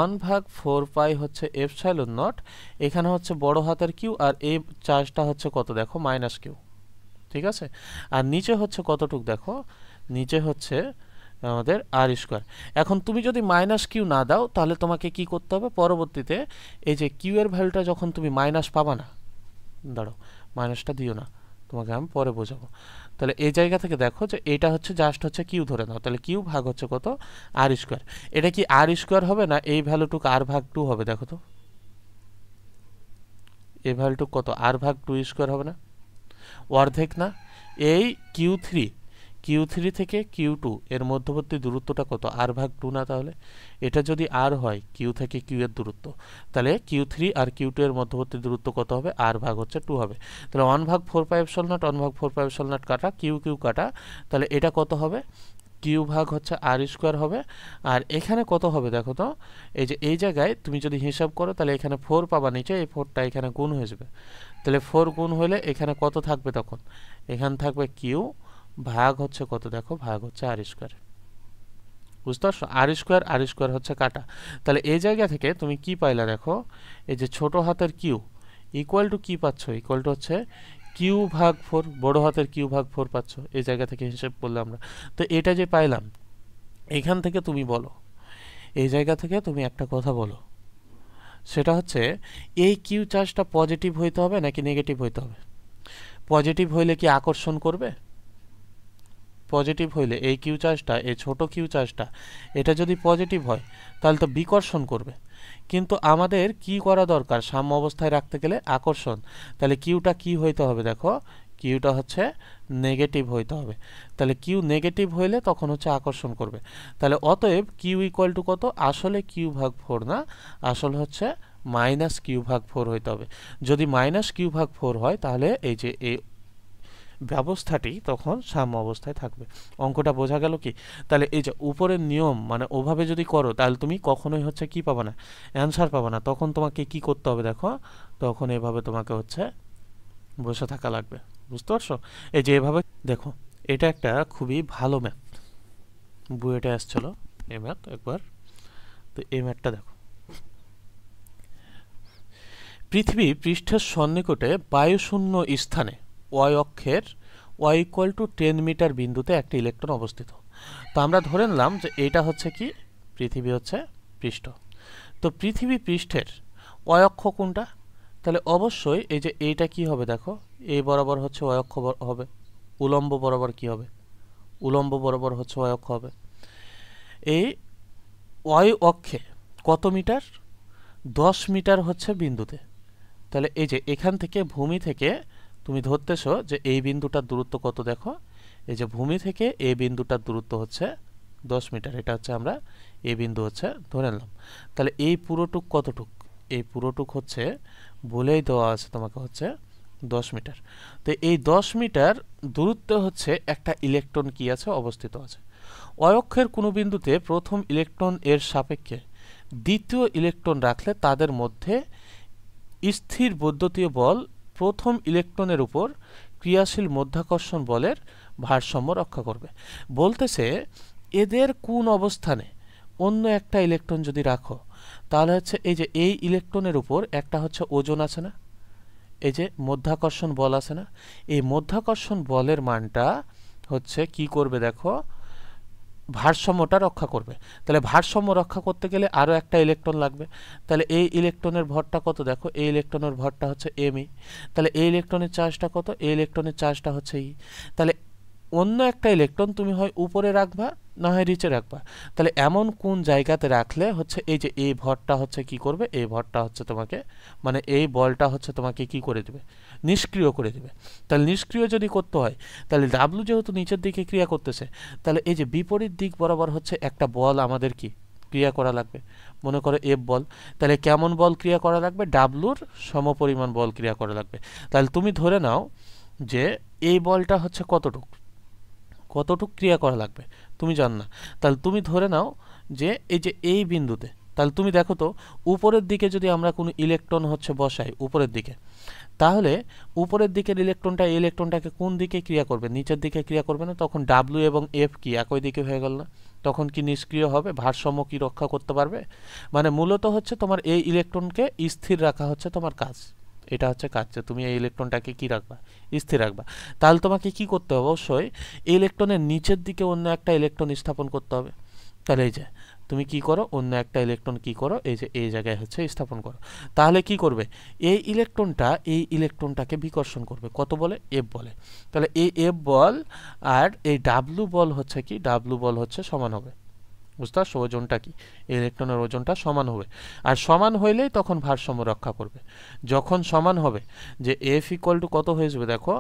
1/4π হচ্ছে ε0, এখানে হচ্ছে বড় হাতের কিউ, আর এই চার্জটা হচ্ছে কত দেখো, -কিউ, ঠিক আছে। আর নিচে হচ্ছে কতটুক দেখো, নিচে হচ্ছে আমাদের r²। এখন তুমি যদি -কিউ না দাও তাহলে তোমাকে কি করতে হবে, পরবর্তীতে এই যে কিউ এর ভ্যালুটা যখন তুমি মাইনাস পাবা না, দাঁড়াও মাইনাসটা দিও না, তোমাকে আমি পরে বোঝাবো। তাহলে এই জায়গা থেকে দেখো যে এটা হচ্ছে জাস্ট হচ্ছে কিউ ধরে নাও, তাহলে কিউ ভাগ হচ্ছে কত, r²। এটা কি r² হবে না এই ভ্যালুটুক r/2 হবে, দেখো তো এই ভ্যালুটুক কত, r/2² হবে না, অর্ধেক না। এই Q3 থেকে Q2 এর মধ্যবর্তী দূরত্বটা কত, r/2 না? তাহলে এটা যদি r হয় কিউ থেকে কিউ এর দূরত্ব, তাহলে Q3 আর Q2 এর মধ্যবর্তী দূরত্ব কত হবে, r/2 হবে। তাহলে 1/4πε0, 1/4πε0 কাটা, কিউ কাটা, তাহলে এটা কত হবে, কিউ ভাগ হচ্ছে r² হবে। আর এখানে কত হবে দেখো তো, এই যে এই জায়গায় তুমি যদি হিসাব করো তাহলে এখানে 4 পাবা নিচে, এই 4টা এখানে গুণ হয়ে যাবে। তাহলে 4 গুণ হলে এখানে কত থাকবে তখন, এখানে থাকবে কিউ ভাগ হচ্ছে কত দেখো, ভাগ হচ্ছে r²। বুঝতে পারছো, r² হচ্ছে কাটা। তাহলে এই জায়গা থেকে তুমি কি পাইলা দেখো, এই যে ছোট হাতের কিউ ইকুয়াল টু কি পাচ্ছ, ইকুয়াল টু হচ্ছে Q/4, বড় হাতের Q/4 পাচ্ছ, এই জায়গা থেকে হিসাব করলে আমরা। তো এটা যে পাইলাম, এখান থেকে তুমি বলো, এই জায়গা থেকে তুমি একটা কথা বলো, সেটা হচ্ছে এই কিউ চার্জটা পজিটিভ হইতে হবে নাকি নেগেটিভ হইতে হবে? পজিটিভ হইলে কি আকর্ষণ করবে? পজিটিভ হইলে এই কিউ চার্জটা, এই ছোট কিউ চার্জটা, এটা যদি পজিটিভ হয় তাহলে তো বিকর্ষণ করবে। কিন্তু আমাদের কি করা দরকার, সাম্য অবস্থায় রাখতে গেলে আকর্ষণ। তাহলে কিউটা কি হইতে হবে দেখো, কিউটা হচ্ছে নেগেটিভ হইতে হবে। তাহলে কিউ নেগেটিভ হইলে তখন হচ্ছে আকর্ষণ করবে। তাহলে অতএব কিউ ইকুয়াল টু কত, আসলে Q/4 না, আসলে হচ্ছে মাইনাস কিউ ভাগ 4 হইতে হবে। যদি মাইনাস কিউ ভাগ 4 হয় তাহলে এই যে এই ব্যবস্থাটি তখন সাম্য অবস্থায় থাকবে। অঙ্কটা বোঝা গেল কি? তাহলে এই যে উপরের নিয়ম মানে ওভাবে যদি করো তাহলে তুমি কখনোই হচ্ছে কি পাবে না, অ্যান্সার পাবে না। তখন তোমাকে কি করতে হবে দেখো, তখন এভাবে তোমাকে হচ্ছে বসে থাকা লাগবে। বুঝতে পারছো? এই যে এভাবে দেখো, এটা একটা খুবই ভালো ম্যাথ, বুয়েটে আসছিল এই ম্যাথ একবার। তো এই ম্যাথটা দেখো, পৃথিবী পৃষ্ঠের সন্নিকটে বায়ুশূন্য স্থানে ওয়াই অক্ষের ওয়াই ইকুয়াল টু 10 মিটার বিন্দুতে একটি ইলেকট্রন অবস্থিত। তো আমরা ধরে নিলাম যে এইটা হচ্ছে কি, পৃথিবী হচ্ছে পৃষ্ঠ। তো পৃথিবী পৃষ্ঠের ওয়াই অক্ষ কোনটা? তাহলে অবশ্যই এই যে এইটা কি হবে দেখো, এই বরাবর হচ্ছে ওয়াই অক্ষ হবে, উলম্ব বরাবর কি হবে, উলম্ব বরাবর হচ্ছে ওয়াই অক্ষ হবে। এই ওয়াই অক্ষে কত মিটার? 10 মিটার হচ্ছে বিন্দুতে। তাহলে এই যে এখান থেকে ভূমি থেকে তুমি ধরতেছো যে এই বিন্দুটার দূরত্ব কত দেখো, এই যে ভূমি থেকে এই বিন্দুটার দূরত্ব হচ্ছে 10 মিটার। এটা হচ্ছে আমরা এই বিন্দু হচ্ছে ধরে নিলাম। তাহলে এই পুরোটুক কতটুক? এই পুরোটুক হচ্ছে বলেই দেওয়া আছে তোমাকে হচ্ছে 10 মিটার। তো এই 10 মিটার দূরত্বে হচ্ছে একটা ইলেকট্রন কি আছে, অবস্থিত আছে। অক্ষের কোনো বিন্দুতে প্রথম ইলেকট্রন এর সাপেক্ষে দ্বিতীয় ইলেকট্রন রাখলে তাদের মধ্যে স্থির বৈদ্যুতীয় বল প্রথম ইলেকট্রনের উপর ক্রিয়াশীল মাধ্যাকর্ষণ বলের ভারসাম্য রক্ষা করবে। বলতেছে এদের কোন অবস্থানে অন্য একটা ইলেকট্রন যদি রাখো তাহলে হচ্ছে এই যে এই ইলেকট্রনের উপর একটা হচ্ছে ওজন আছে না, এই যে মাধ্যাকর্ষণ বল আছে না, এই মাধ্যাকর্ষণ বলের মানটা হচ্ছে কি করবে দেখো, ভারসাম্যটা রক্ষা করবে। তাহলে ভারসাম্য রক্ষা করতে গেলে আরও একটা ইলেকট্রন লাগবে। তাহলে এই ইলেকট্রনের ভরটা কত দেখো, এই ইলেকট্রনের ভরটা হচ্ছে এম ই। তাহলে এই ইলেকট্রনের চার্জটা কত, এই ইলেকট্রনের চার্জটা হচ্ছে ই। তাহলে অন্য একটা ইলেকট্রন তুমি হয় উপরে রাখবা না হয় নিচে রাখবা। তাহলে এমন কোন জায়গাতে রাখলে হচ্ছে এই যে এই ভরটা হচ্ছে কি করবে, এই ভরটা হচ্ছে তোমাকে মানে এই বলটা হচ্ছে তোমাকে কি করে দেবে, নিষ্ক্রিয় করে দেবে। তাহলে নিষ্ক্রিয় যদি করতে হয় তাহলে ডাব্লু যেহেতু নিচের দিকে ক্রিয়া করতেছে, তাহলে এই যে বিপরীত দিক বরাবর হচ্ছে একটা বল আমাদের কি ক্রিয়া করা লাগবে, মনে করো এফ বল। তাহলে কেমন বল ক্রিয়া করা লাগবে, ডাব্লুর সমপরিমাণ বল ক্রিয়া করা লাগবে। তাহলে তুমি ধরে নাও যে এই বলটা হচ্ছে কতটুক, কতটুক ক্রিয়া করা লাগবে তুমি জান না। তাহলে তুমি ধরে নাও যে এই যে এই বিন্দুতে, তাহলে তুমি দেখো তো উপরের দিকে যদি আমরা কোনো ইলেকট্রন হচ্ছে বসাই উপরের দিকে, তাহলে উপরের দিকের ইলেকট্রনটা এই ইলেকট্রনটাকে কোন দিকে ক্রিয়া করবে, নিচের দিকে ক্রিয়া করবে না। তখন ডাব্লিউ এবং এফ কি একই দিকে হয়ে গেল না, তখন কি নিষ্ক্রিয় হবে, ভারসাম্য কি রক্ষা করতে পারবে? মানে মূলত হচ্ছে তোমার এই ইলেকট্রনকে স্থির রাখা হচ্ছে তোমার কাজ। এটা হচ্ছে কাজ যে তুমি এই ইলেকট্রনটাকে কি রাখবা, স্থির রাখবা। তাহলে তোমাকে কি করতে হবে, অবশ্যই এই ইলেকট্রনের নিচের দিকে অন্য একটা ইলেকট্রন স্থাপন করতে হবে। তাহলে এই যে তুমি কি করো, অন্য একটা ইলেকট্রন কি করো, এই যে এই জায়গায় হচ্ছে স্থাপন করো। তাহলে কি করবে, এই ইলেকট্রনটা এই ইলেকট্রনটাকে বিকর্ষণ করবে, কত বলে, এফ বলে। তাহলে এই এফ বল আর এই ডাব্লু বল হচ্ছে কি, ডাব্লু বল হচ্ছে সমান হবে। বুঝতে পারছো ওজনটা কি, ইলেকট্রনের ওজনটা সমান হবে। আর সমান হইলেই তখন ভারসাম্য রক্ষা করবে। যখন সমান হবে যে এফ ইকুয়াল টু কত হয়ে যাবে দেখো,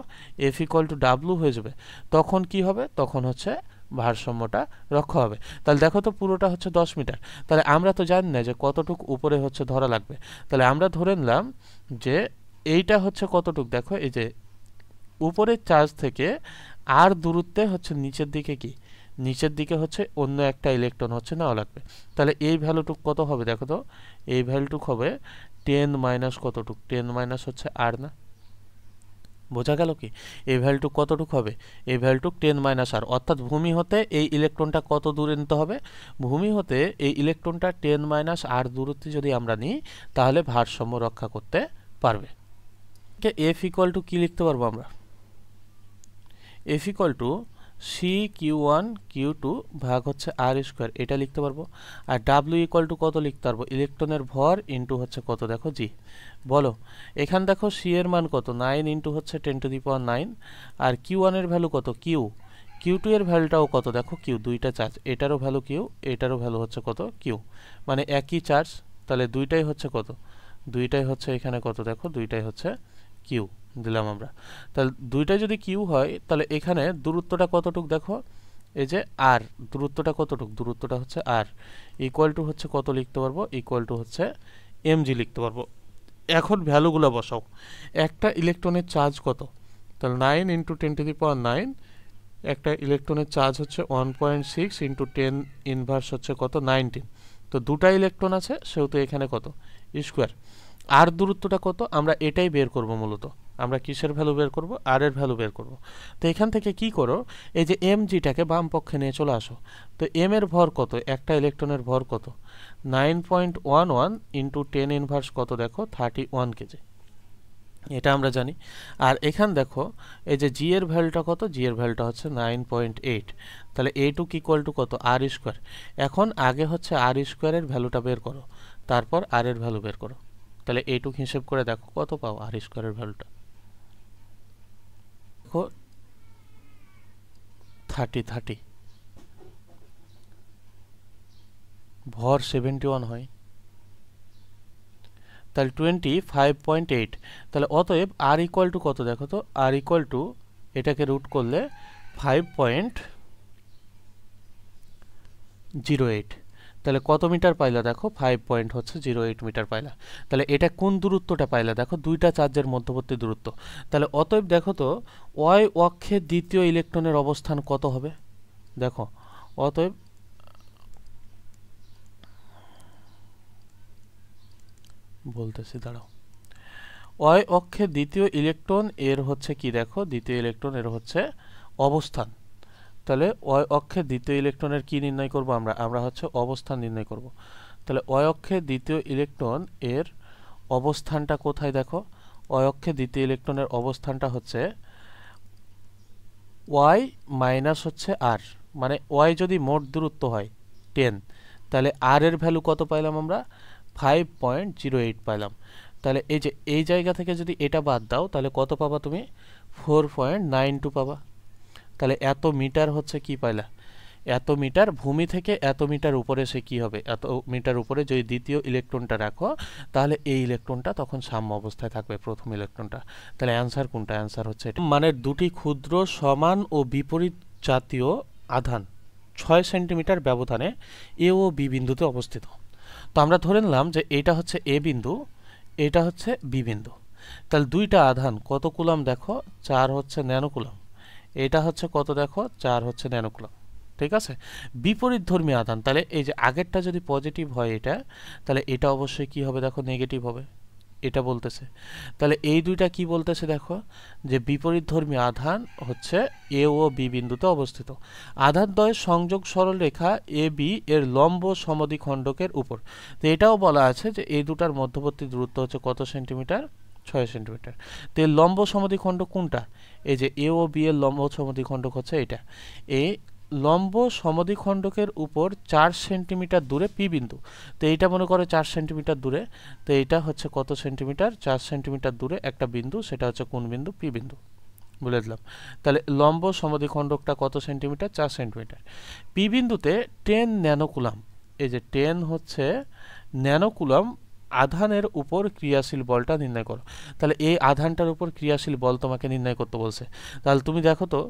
এফ ইকুয়াল টু ডাব্লু হয়ে যাবে, তখন কি হবে, তখন হচ্ছে ভারসাম্যটা রক্ষা হবে। তাহলে দেখো তো পুরোটা হচ্ছে 10 মিটার। তাহলে আমরা তো জানি না যে কতটুক উপরে হচ্ছে ধরা লাগবে। তাহলে আমরা ধরে নিলাম যে এইটা হচ্ছে কতটুক দেখো, এই যে উপরের চার্জ থেকে আর দূরত্বে হচ্ছে নিচের দিকে কি, নিচের দিকে হচ্ছে অন্য একটা ইলেকট্রন হচ্ছে নেওয়া লাগবে। তাহলে এই ভ্যালুটুক কত হবে দেখো তো, এই ভ্যালুটুক হবে 10 মাইনাস কতটুক, 10 মাইনাস হচ্ছে আর না, বোঝা গেল কি? এই ভ্যালুটুক কতটুক হবে, এই ভ্যালুটুক 10 মাইনাস আর, অর্থাৎ ভূমি হতে এই ইলেকট্রনটা কত দূরে নিতে হবে, ভূমি হতে এই ইলেকট্রনটা 10 মাইনাস আর দূরত্বে যদি আমরা নিই তাহলে ভারসাম্য রক্ষা করতে পারবে। এফ ইকুয়াল টু কী লিখতে পারবো আমরা, F equal to C Q one Q two ভাগ হচ্ছে আর স্কোয়ার, এটা লিখতে পারবো। আর ডাব্লিউ ইকুয়াল টু কত লিখতে পারবো, ইলেকট্রনের ভর ইন্টু হচ্ছে কত দেখো জি। বলো এখান দেখো সি এর মান কত, 9 ইন্টু হচ্ছে 10 টু দি পাওয়ার 9। আর কিউ ওয়ানের ভ্যালু কত, কিউ, কিউ টু এর ভ্যালুটাও কত দেখো কিউ, দুইটা চার্জ, এটারও ভ্যালু কিউ, এটারও ভ্যালু হচ্ছে কত কিউ, মানে একই চার্জ। তাহলে দুইটাই হচ্ছে কত, দুইটাই হচ্ছে এখানে কত দেখো, দুইটাই হচ্ছে কিউ দিলাম আমরা। তাহলে দুইটা যদি কিউ হয় তাহলে এখানে দূরত্বটা কতটুক দেখো, এই যে আর দূরত্বটা কতটুক, দূরত্বটা হচ্ছে আর, ইকুয়াল টু হচ্ছে কত লিখতে পারবো, ইকুয়াল টু হচ্ছে mg লিখতে পারবো। এখন ভ্যালুগুলো বসাও। একটা ইলেকট্রনের চার্জ কত, তাহলে 9 ইন্টু 10⁹, একটা ইলেকট্রনের চার্জ হচ্ছে 1.6 ইন্টু 10 ইনভার্স হচ্ছে কত 19। তো দুটা ইলেকট্রন আছে সেহেতু এখানে কত স্কোয়ার। আর দূরত্বটা কত আমরা এটাই বের করব, মূলত আমরা কিসের ভ্যালু বের করব, আর এর ভ্যালু বের করব। তো এখান থেকে কি করো, এই যে mgটাকে বাম পক্ষে নিয়ে চলে আসো। তো m এর ভর কত, একটা ইলেকট্রনের ভর কত 9.11 ইন্টু 10 ইনভার্স কত দেখো 31 কেজি, এটা আমরা জানি। আর এখান দেখো এই যে জি এর ভ্যালুটা কত, জি এর ভ্যালুটা হচ্ছে 9.8, তাহলে এইটুক ইকুয়াল টু কত আর স্কোয়ার। এখন আগে হচ্ছে আর স্কোয়ারের ভ্যালুটা বের করো, তারপর আর এর ভ্যালু বের করো। তাহলে এইটুক হিসেব করে দেখো কত পাও আর স্কোয়ারের ভ্যালুটা, দেখো 30 ভর 71 হয়, তাহলে 25.8। তাহলে অতএব আর ইকুয়াল টু কত দেখো তো, আর ইকুয়াল টু এটাকে রুট করলে 5.08। তাহলে কত মিটার পাইলা দেখো 5.08 মিটার পাইলা। তাহলে এটা কোন দূরত্বটা পাইলা দেখো, দুইটা চার্জের মধ্যবর্তী দূরত্ব। তাহলে অতএব দেখো তো ওয়াই অক্ষে দ্বিতীয় ইলেকট্রনের অবস্থান কত হবে, দেখো অতএব বলতেছি দাঁড়াও, ওয়াই অক্ষে দ্বিতীয় ইলেকট্রন এর হচ্ছে কি দেখো, দ্বিতীয় ইলেকট্রন এর হচ্ছে অবস্থান। তাহলে ওয়াই অক্ষে দ্বিতীয় ইলেকট্রনের কি নির্ণয় করব আমরা হচ্ছে অবস্থান নির্ণয় করব। তাহলে ওয়াই অক্ষে দ্বিতীয় ইলেকট্রন এর অবস্থানটা কোথায় দেখো, ওয়াই অক্ষে দ্বিতীয় ইলেকট্রনের অবস্থানটা হচ্ছে ওয়াই মাইনাস হচ্ছে আর, মানে ওয়াই যদি মোট দূরত্ব হয় 10, তাহলে আর এর ভ্যালু কত পাইলাম আমরা 5.08 পাইলাম। তাহলে এই যে এই জায়গা থেকে যদি এটা বাদ দাও তাহলে কত পাবা তুমি 4.92 পাবা। তাহলে এত মিটার হচ্ছে কি পাইলা, এত মিটার ভূমি থেকে এত মিটার উপরে সে কি হবে, এত মিটার উপরে যদি দ্বিতীয় ইলেকট্রনটা রাখো তাহলে এই ইলেকট্রনটা তখন সাম্য অবস্থায় থাকবে প্রথম ইলেকট্রনটা। তাহলে অ্যান্সার কোনটা, অ্যান্সার হচ্ছে এটা। মানে দুটি ক্ষুদ্র সমান ও বিপরীত জাতীয় আধান 6 সেন্টিমিটার ব্যবধানে এ ও বি বিন্দুতে অবস্থিত। তো আমরা ধরে নিলাম যে এটা হচ্ছে এ বিন্দু, এটা হচ্ছে বি বিন্দু। তাহলে দুইটা আধান কত কুলাম দেখো 4 হচ্ছে ন্যানো কুলাম, এটা হচ্ছে কত দেখো 4 হচ্ছে ন্যানো কুলাম, ঠিক আছে। বিপরীতধর্মী আধান, তাহলে এই যে আগেরটা যদি পজিটিভ হয় এটা, তাহলে এটা অবশ্যই কি হবে দেখো নেগেটিভ হবে, এটা বলতেছে। তাহলে এই দুইটা কি বলতেছে দেখো, যে বিপরীতধর্মী আধান হচ্ছে এ ও বি বিন্দুতে অবস্থিত। আধানদ্বয়ের সংযোগ সরলরেখা এ বি এর লম্ব সমদ্বিখণ্ডকের উপর। তো এটাও বলা আছে যে এই দুটার মধ্যবর্তী দূরত্ব হচ্ছে কত সেন্টিমিটার, 6 সেন্টিমিটার। তো এর লম্ব সমদ্বিখণ্ডক কোনটা, এই যে এ ও বি এর লম্ব সমদ্বিখণ্ডক হচ্ছে এটা। এই লম্ব সমদ্বিখণ্ডকের উপর 4 সেন্টিমিটার দূরে পি বিন্দু। তো এইটা মনে করো 4 সেন্টিমিটার দূরে, তো এইটা হচ্ছে কত সেন্টিমিটার, 4 সেন্টিমিটার দূরে একটা বিন্দু, সেটা হচ্ছে কোন বিন্দু, পি বিন্দু বলে দিলাম। তাহলে লম্ব সমদ্বিখণ্ডকটা কত সেন্টিমিটার, 4 সেন্টিমিটার। পি বিন্দুতে 10 ন্যানোকুলাম, এই যে 10 হচ্ছে ন্যানোকুলাম আধানের উপর ক্রিয়াশীল বলটা নির্ণয় করো। তাহলে এই আধানটার উপর ক্রিয়াশীল বল তোমাকে নির্ণয় করতে বলছে। তাহলে তুমি দেখো তো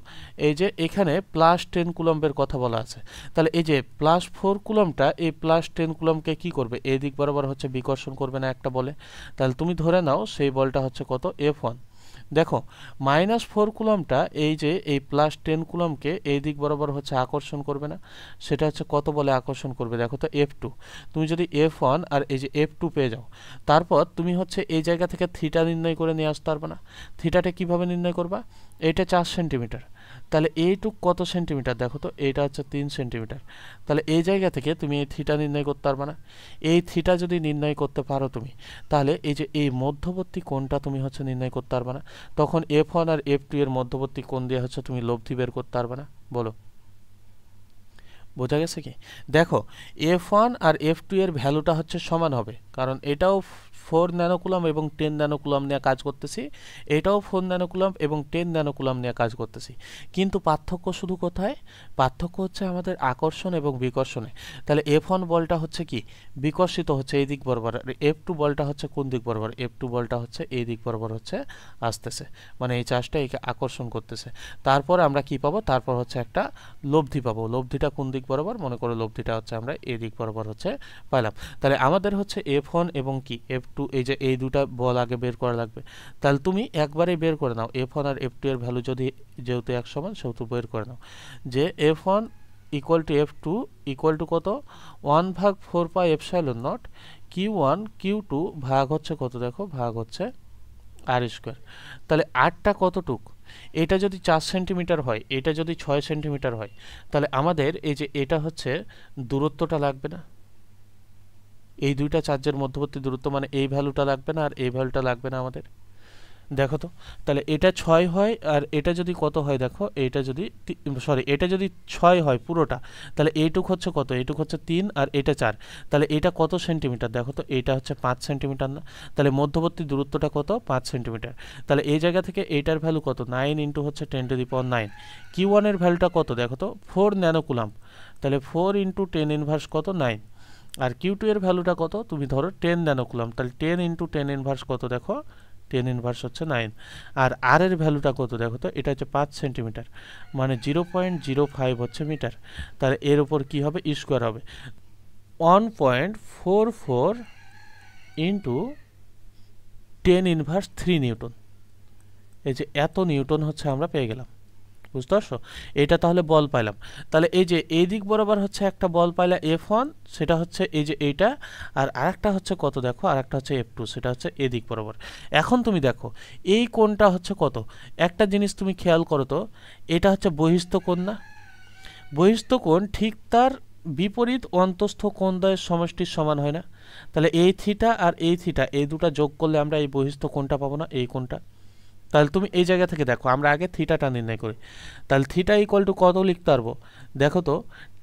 এই যে এখানে +10 কুলম্বের কথা বলা আছে, তাহলে এই যে +4 কুলম্বটা এই +10 কুলম্বকে কি করবে, এই দিক বরাবর হচ্ছে বিকর্ষণ করবে না একটা বলে। তাহলে তুমি ধরে নাও সেই বলটা হচ্ছে কত F1। দেখো -4 কুলম্বটা এই যে এই +10 কুলম্বকে এই দিক বরাবর হচ্ছে আকর্ষণ করবে না, সেটা হচ্ছে কত বলে আকর্ষণ করবে দেখো তো F2। তুমি যদি F1 আর এই যে F2 পেয়ে যাও, তারপর তুমি হচ্ছে এই জায়গা থেকে থিটা নির্ণয় করে নিয়ে আসতে পারবে না। থিটাটা কিভাবে নির্ণয় করবা, এটা 4 সেন্টিমিটার, তাহলে এইটুক কত সেন্টিমিটার দেখো তো, এইটা হচ্ছে 3 সেন্টিমিটার। তাহলে এই জায়গা থেকে তুমি এই থিটা নির্ণয় করতে পারবে না। এই থিটা যদি নির্ণয় করতে পারো তুমি, তাহলে এই যে এই মধ্যবর্তী কোণটা তুমি হচ্ছে নির্ণয় করতে পারবে না। তখন F1 আর F2 এর মধ্যবর্তী কোণ দিয়ে হচ্ছে তুমি লব্ধি বের করতে পারবে না। বলো বোঝা গেছে কি? দেখো F1 আর F2 এর ভ্যালুটা হচ্ছে সমান হবে, কারণ এটাও 4 ন্যানোকুলাম এবং 10 ন্যানোকুলাম নিয়ে কাজ করতেছি, এটাও 4 ন্যানোকুলাম এবং 10 ন্যানোকুলাম নিয়ে কাজ করতেছি। কিন্তু পার্থক্য শুধু কোথায়? পার্থক্য হচ্ছে আমাদের আকর্ষণ এবং বিকর্ষণে। তাহলে F1 বলটা হচ্ছে কি বিকর্ষিত হচ্ছে এই দিক বরাবর, আর F2 বলটা হচ্ছে কোন দিক বরাবর? F2 বলটা হচ্ছে এই দিক বরাবর হচ্ছে আসতেছে, মানে এই চার্জটা একে আকর্ষণ করতেছে। তারপর আমরা কি পাবো? তারপর হচ্ছে একটা লব্ধি পাবো। লব্ধিটা কোন দিক বরাবর? মনে করো লব্ধিটা হচ্ছে আমরা এই দিক বরাবর হচ্ছে পাইলাম। তাহলে আমাদের হচ্ছে F1 এবং কি F2, এই যে এই দুটা বল আগে বের করা লাগবে। তাহলে তুমি একবারেই বের করে নাও F1 আর F2 এর ভ্যালু যদি যেহেতু এক সমান সেহেতু বের করে নাও যে F1 equal to F2 equal to কত? 1/4 পাই এপসাইলন নট Q1 Q2 ভাগ হচ্ছে কত? দেখো ভাগ হচ্ছে আর স্কোয়ার। তাহলে আরটা কতটুক? এটা যদি 4 সেন্টিমিটার হয়, এটা যদি 6 সেন্টিমিটার হয়, তাহলে আমাদের এই যে এটা হচ্ছে দূরত্বটা লাগবে না? এই দুইটা চার্জের মধ্যবর্তী দূরত্ব, মানে এই ভ্যালুটা লাগবে না আর এই ভ্যালুটা লাগবে না আমাদের? দেখো তো, তাহলে এটা 6 হয় আর এটা যদি কত হয় দেখো, এটা যদি এটা যদি 6 হয় পুরোটা, তাহলে এইটুক হচ্ছে কত? এইটুক হচ্ছে 3 আর এটা 4, তাহলে এটা কত সেন্টিমিটার? দেখো তো, এটা হচ্ছে 5 সেন্টিমিটার না? তাহলে মধ্যবর্তী দূরত্বটা কত? 5 সেন্টিমিটার। তাহলে এই জায়গা থেকে এইটার ভ্যালু কত? 9 ইন্টু হচ্ছে 10⁻9। Q1 এর ভ্যালুটা কত? দেখো তো 4 ন্যানোকুলাম, তাহলে 4 ইন্টু 10 ইনভার্স কত? 9। আর Q2 এর ভ্যালুটা কত? তুমি ধরো 10 ন্যানোকুলাম, তাহলে 10 ইন্টু 10 ইনভার্স কত? দেখো 10 ইনভার্স হচ্ছে 9। আর আর এর ভ্যালুটা কত? দেখো তো, এটা হচ্ছে 5 সেন্টিমিটার, মানে 0.05 হচ্ছে মিটার। তাহলে এর উপর কি হবে? স্কোয়ার হবে 1.44 ইন্টু 10 ইনভার্স 3 নিউটন। এই যে এত নিউটন হচ্ছে আমরা পেয়ে গেলাম, বুঝতে পারছো? এটা তাহলে বল পাইলাম। তাহলে এই যে এই দিক বরাবর হচ্ছে একটা বল পাইলা F1, সেটা হচ্ছে এই যে এইটা, আর আরেকটা হচ্ছে কত? দেখো আরেকটা হচ্ছে F2, সেটা হচ্ছে এই দিক বরাবর। এখন তুমি দেখো এই কোণটা হচ্ছে কত? একটা জিনিস তুমি খেয়াল করো তো, এটা হচ্ছে বহিস্থ কোণ না? বহিস্থ কোণ ঠিক তার বিপরীত অন্তস্থ কোণদ্বয়ের সমষ্টির সমান হয় না? তাহলে এই থিটা আর এই থিটা, এই দুটা যোগ করলে আমরা এই বহিস্থ কোণটা পাবো না? এই কোণটা। তাহলে তুমি এই জায়গা থেকে দেখো, আমরা আগে থিটাটা নির্ণয় করি। তাহলে থিটা ইকুয়াল টু কত লিখতে পারবো? দেখো তো,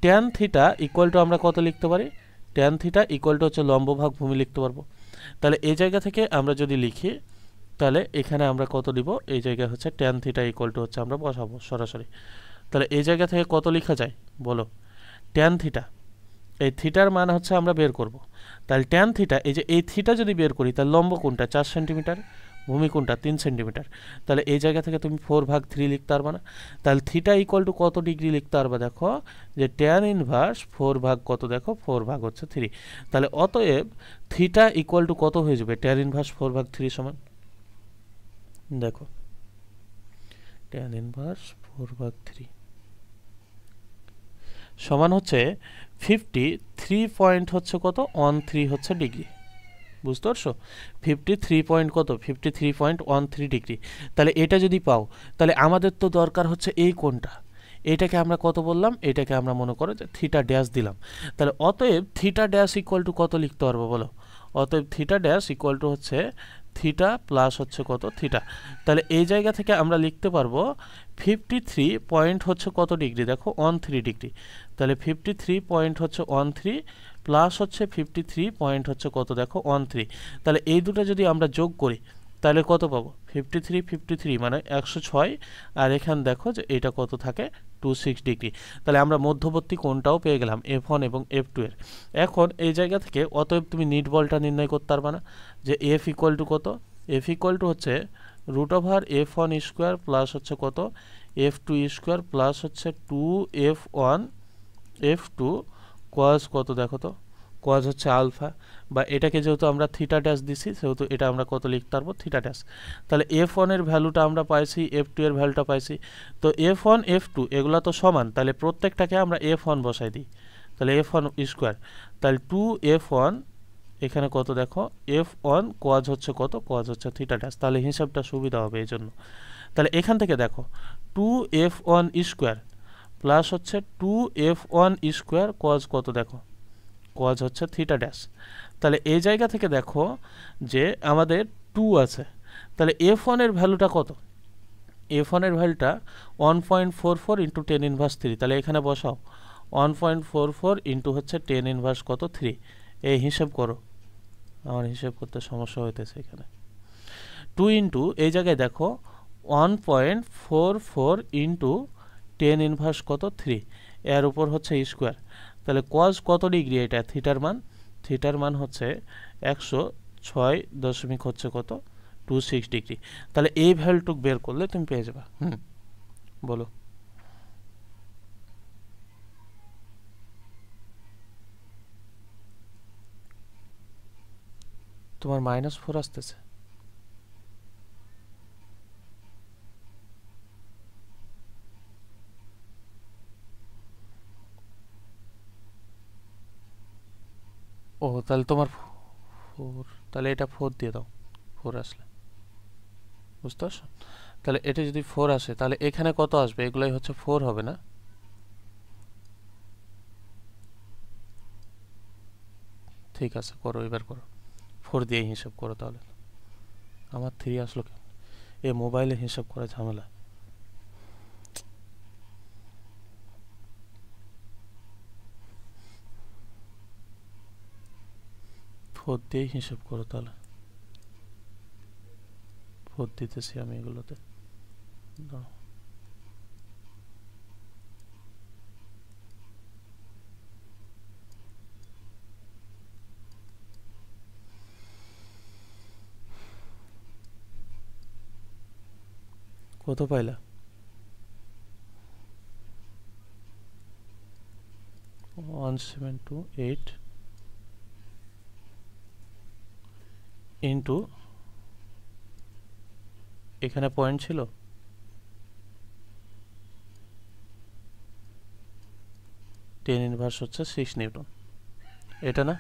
ট্যান থিটা ইকুয়াল টু আমরা কত লিখতে পারি? ট্যান থিটা ইকুয়াল টু হচ্ছে লম্ব ভাগ ভূমি লিখতে পারবো। তাহলে এই জায়গা থেকে আমরা যদি লিখি, তাহলে এখানে আমরা কত দিব? এই জায়গায় হচ্ছে ট্যান থিটা ইকুয়াল টু হচ্ছে আমরা বসাবো সরাসরি। তাহলে এই জায়গা থেকে কত লেখা যায় বলো? ট্যান থিটা, এই থিটার মান হচ্ছে আমরা বের করব। তাহলে ট্যান থিটা, এই যে এই থিটা যদি বের করি, তাহলে লম্ব কোণটা 4 সেন্টিমিটার, ভূমি কোণটা 3 সেন্টিমিটার। তাহলে এই জায়গা থেকে তুমি 4/3 লিখতে পারবে না? তাহলে থিটা ইকুয়াল টু কত ডিগ্রি লিখতে পারবে? দেখো যে ট্যান ইনভার্স 4 ভাগ কত? দেখো 4 ভাগ হচ্ছে 3। তাহলে অতএব থিটা ইকুয়াল টু কত হয়ে যাবে? ট্যান ইনভার্স 4/3 সমান, দেখো ট্যান ইনভার্স 4/3 সমান হচ্ছে 53 পয়েন্ট হচ্ছে কত? 13 হচ্ছে ডিগ্রি, বুঝতে পারছো? 53 পয়েন্ট কত? 53.13 ডিগ্রি। তাহলে এটা যদি পাও, তাহলে আমাদের তো দরকার হচ্ছে এই কোণটা। এটাকে আমরা কত বললাম? এটাকে আমরা মনে করো যে থিটা ড্যাশ দিলাম। তাহলে অতএব থিটা ড্যাশ ইকুয়াল টু কত লিখতে পারবো বলো? অতএব থিটা ড্যাশ ইকুয়াল টু হচ্ছে থিটা প্লাস হচ্ছে কত? থিটা। তাহলে এই জায়গা থেকে আমরা লিখতে পারবো 53 পয়েন্ট হচ্ছে কত ডিগ্রি? দেখো 13 ডিগ্রি। তাহলে 53 পয়েন্ট হচ্ছে 13 প্লাস হচ্ছে 53 পয়েন্ট হচ্ছে কত? দেখো 13। তাহলে এই দুটো যদি আমরা যোগ করি, তাহলে কত পাবো? 53 মানে 106। আর এখানে দেখো যে এটা কত থাকে? 26 ডিগ্রি। তাহলে আমরা মধ্যবর্তী কোণটাও পেয়ে গেলাম F1 এবং F2 এর। এখন এই জায়গা থেকে অতএব তুমি নিট বলটা নির্ণয় করতে পারবে না যে F ইকুয়াল টু কত? F ইকুয়াল টু হচ্ছে √F1 স্কোয়ার প্লাস হচ্ছে কত? F2 স্কোয়ার প্লাস হচ্ছে 2F1 F2 কজ কত? দেখো তো, কজ হচ্ছে আলফা, বা এটাকে যেহেতু আমরা থিটা ড্যাশ দিছি সেহেতু এটা আমরা কত লিখতে পারবো? Theta dash. তাহলে F1 এর ভ্যালুটা আমরা পাইছি, F2 এর ভ্যালুটা পাইছি। তো F1 F2 এগুলা তো সমান, তাহলে প্রত্যেকটাকে আমরা F1 বসাই দিই। তাহলে F1 স্কোয়ার, তাহলে 2F1 এখানে কত? দেখো F1 কজ হচ্ছে কত? কজ হচ্ছে থিটা ড্যাশ। তাহলে হিসাবটা সুবিধা হবে এই জন্য। তাহলে এখান থেকে দেখো 2F1 স্কোয়ার প্লাস হচ্ছে 2F1 স্কোয়ার কজ কত? দেখো কজ হচ্ছে থিটা ড্যাশ। তাহলে এই জায়গা থেকে দেখো যে আমাদের 2 আছে, তাহলে F1 এর ভ্যালুটা কত? F1 এর ভ্যালুটা 1.44 ইন্টু 10 ইনভার্স 3। তাহলে এখানে বসাও 1.44 ইন্টু হচ্ছে 10 ইনভার্স কত? 3। এই হিসাব করো, আমার হিসেব করতে সমস্যা হইতেছে এখানে। 2 ইন্টু এই জায়গায় দেখো 1.44 ইন্টু 10 ইনভার্স কত 3, এর উপর হচ্ছে স্কোয়ার। তাহলে কজ কত ডিগ্রি এটা? থিটার মান হচ্ছে 106 হচ্ছে কত 26 ডিগ্রি। তাহলে এই ভ্যালুটুক বের করলে তুমি পেয়ে যাবা। বলো। তোমার -4 আসতেছে। ও তাহলে তোমার 4, তাহলে এটা 4 দিয়ে দাও। 4 আসলে বুঝতে পারছো? তাহলে এটা যদি 4 আসে তাহলে এখানে কত আসবে? এগুলাই হচ্ছে 4 হবে না? ঠিক আছে, করো, এবার করো। 4 দিয়ে হিসাব করো তাহলে। আমার 3 আসলো কেন? এ মোবাইলে হিসাব করা ঝামেলা। 4 দিয়েই হিসাব করো তাহলে। 4 দিতেছি আমি এগুলোতে। দাও। কত পাইলা? 1728 ইন্টু, এখানে পয়েন্ট ছিল, 10 ইনভার্স হচ্ছে 6 নিউটন, এটা না?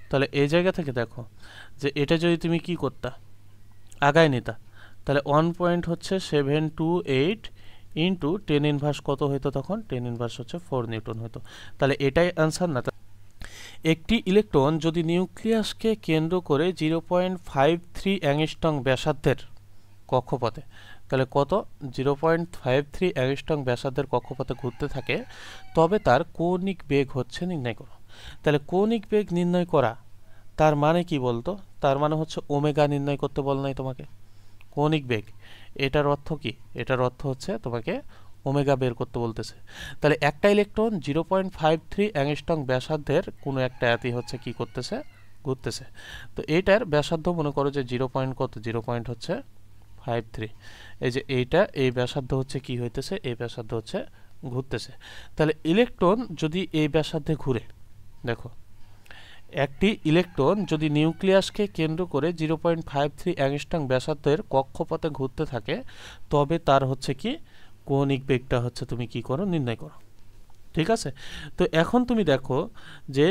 তাহলে এই জায়গা থেকে দেখো যে এটা যদি তুমি কি করতা, আগায় নিতা, তাহলে 1.728 ইন্টু 10 ইনভার্স কত হইতো তখন? 10 ইনভার্স হচ্ছে 4 নিউটন হতো। তাহলে এটাই অ্যান্সার না? একটি ইলেকট্রন যদি নিউক্লিয়াসকে কেন্দ্র করে 0.53 অ্যাংস্ট্রং ব্যাসার্ধের কক্ষপথে, তাহলে কত? 0.53 অ্যাংস্ট্রং ব্যাসার্ধের কক্ষপথে ঘুরতে থাকে, তবে তার কৌণিক বেগ হচ্ছে নির্ণয় করো। তাহলে কৌণিক বেগ নির্ণয় করা, তার মানে কি বলতো? তার মানে হচ্ছে ওমেগা নির্ণয় করতে বল নাই তোমাকে? কৌণিক বেগ, এটার অর্থ কি? এটার অর্থ হচ্ছে তোমাকে ওমেগা বের করতে বলতেছে। তাহলে একটা ইলেকট্রন 0.53 অ্যাংস্ট্রং ব্যাসার্ধের কোনো একটা অ্যাতি হচ্ছে কি করতেছে? ঘুরতেছে। তো এইটার ব্যাসার্ধ মনে করো যে 0 পয়েন্ট কত? 0.53। এই যে এইটা, এই ব্যাসার্ধ হচ্ছে কি হইতেছে? এই ব্যাসার্ধ হচ্ছে ঘুরতেছে। তাহলে ইলেকট্রন যদি এই ব্যাসার্ধে ঘুরে, দেখো একটি ইলেকট্রন যদি নিউক্লিয়াসকে কেন্দ্র করে 0.53 অ্যাংস্ট্রং ব্যাসার্ধের কক্ষপথে ঘুরতে থাকে, তবে তার হচ্ছে কি কৌণিক বেগটা হচ্ছে তুমি কি করো? নির্ণয় করো। ঠিক আছে? তো এখন তুমি দেখো যে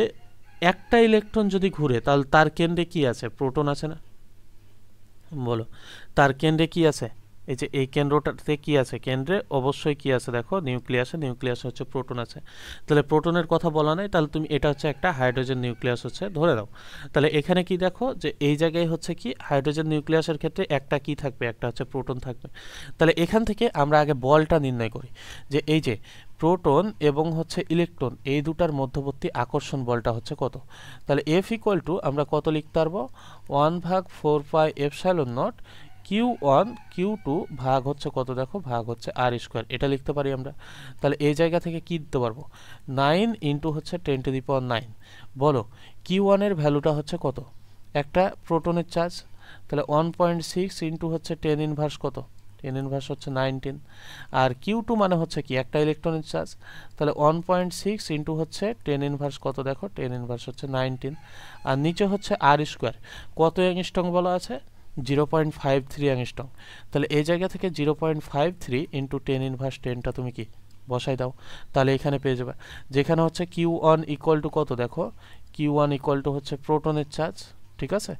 একটা ইলেকট্রন যদি ঘুরে, তাহলে তার কেন্দ্রে কি আছে? প্রোটন আছে না? বলো, তার কেন্দ্রে কি আছে? এই যে এই কেন্দ্রটাতে কি আছে? কেন্দ্রে অবশ্যই কি আছে? দেখো নিউক্লিয়াসে হচ্ছে প্রোটন আছে। তাহলে প্রোটনের কথা বলা নাই, তাহলে তুমি এটা হচ্ছে একটা হাইড্রোজেন নিউক্লিয়াস হচ্ছে ধরে দাও। তাহলে এখানে কি দেখো যে এই জায়গায় হচ্ছে কি হাইড্রোজেন নিউক্লিয়াসের ক্ষেত্রে একটা কি থাকবে? একটা হচ্ছে প্রোটন থাকবে। তাহলে এখান থেকে আমরা আগে বলটা নির্ণয় করি, যে এই যে প্রোটন এবং হচ্ছে ইলেকট্রন, এই দুটার মধ্যবর্তী আকর্ষণ বলটা হচ্ছে কত? তাহলে এফ ইকুয়াল টু আমরা কত লিখতে পারবো? 1/4πε0 Q1 Q2 ভাগ হচ্ছে কত? দেখো ভাগ হচ্ছে r², এটা লিখতে পারি আমরা। তাহলে এই জায়গা থেকে কি দিতে পারবো? 9 ইন্টু হচ্ছে 10⁹। বলো Q1 এর ভ্যালুটা হচ্ছে কত? একটা প্রোটনের চার্জ, তাহলে 1.6 ইন্টু হচ্ছে 10 ইনভার্স কত? 10 ইনভার্স হচ্ছে 19। আর Q2 মানে হচ্ছে কি একটা ইলেকট্রনের চার্জ, তাহলে 1.6 ইন্টু হচ্ছে 10 ইনভার্স কত? দেখো 10 ইনভার্স হচ্ছে 19। আর নিচে হচ্ছে r², কত অ্যাংস্ট্রং বলা আছে? 0.53 অ্যাংস্ট্রং। তাহলে এই জায়গা থেকে 0.53 ইন্টু 10 ইনভার্স 10টা তুমি কি বসাই দাও, তাহলে এখানে পেয়ে যাবে। যেখানে হচ্ছে Q1 ইকুয়াল টু কত? দেখো Q1 ইকুয়াল টু হচ্ছে প্রোটনের চার্জ, ঠিক আছে?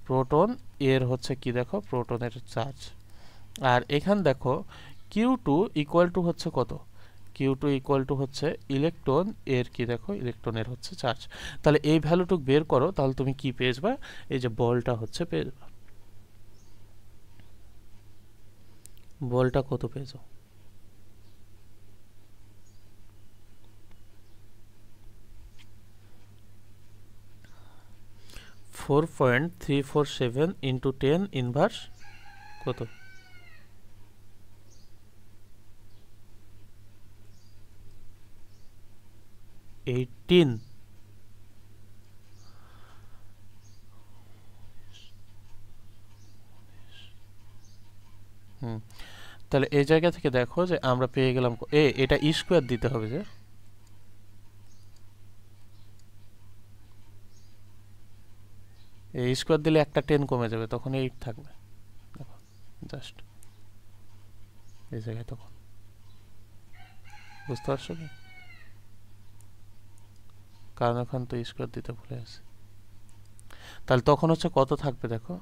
প্রোটন এর হচ্ছে কি? দেখো প্রোটনের চার্জ। আর এখান দেখো Q2 ইকুয়াল টু হচ্ছে কত? Q2 ইকুয়াল টু হচ্ছে ইলেকট্রন এর কি? দেখো ইলেকট্রনের হচ্ছে চার্জ। তাহলে এই ভ্যালুটুক বের করো, তাহলে তুমি কি পেয়ে যাবে? এই যে বলটা হচ্ছে পেয়ে যাবে। বলটা কত পেয়ে যাও? 4 4.347 ইন্টু 10 ইনভার্স কত? 18। তাহলে এই জায়গা থেকে দেখো যে আমরা পেয়ে গেলাম এটা স্কোয়ার দিতে হবে, যে এই স্কোয়ার দিলে একটা 10 কমে যাবে, তখন 8 থাকবে। দেখো জাস্ট এই জায়গায়, তখন বুঝতে পারছো কি? কারণ এখন তো স্কোয়ার দিতে ভুলে আছে। তাহলে তখন হচ্ছে কত থাকবে দেখো,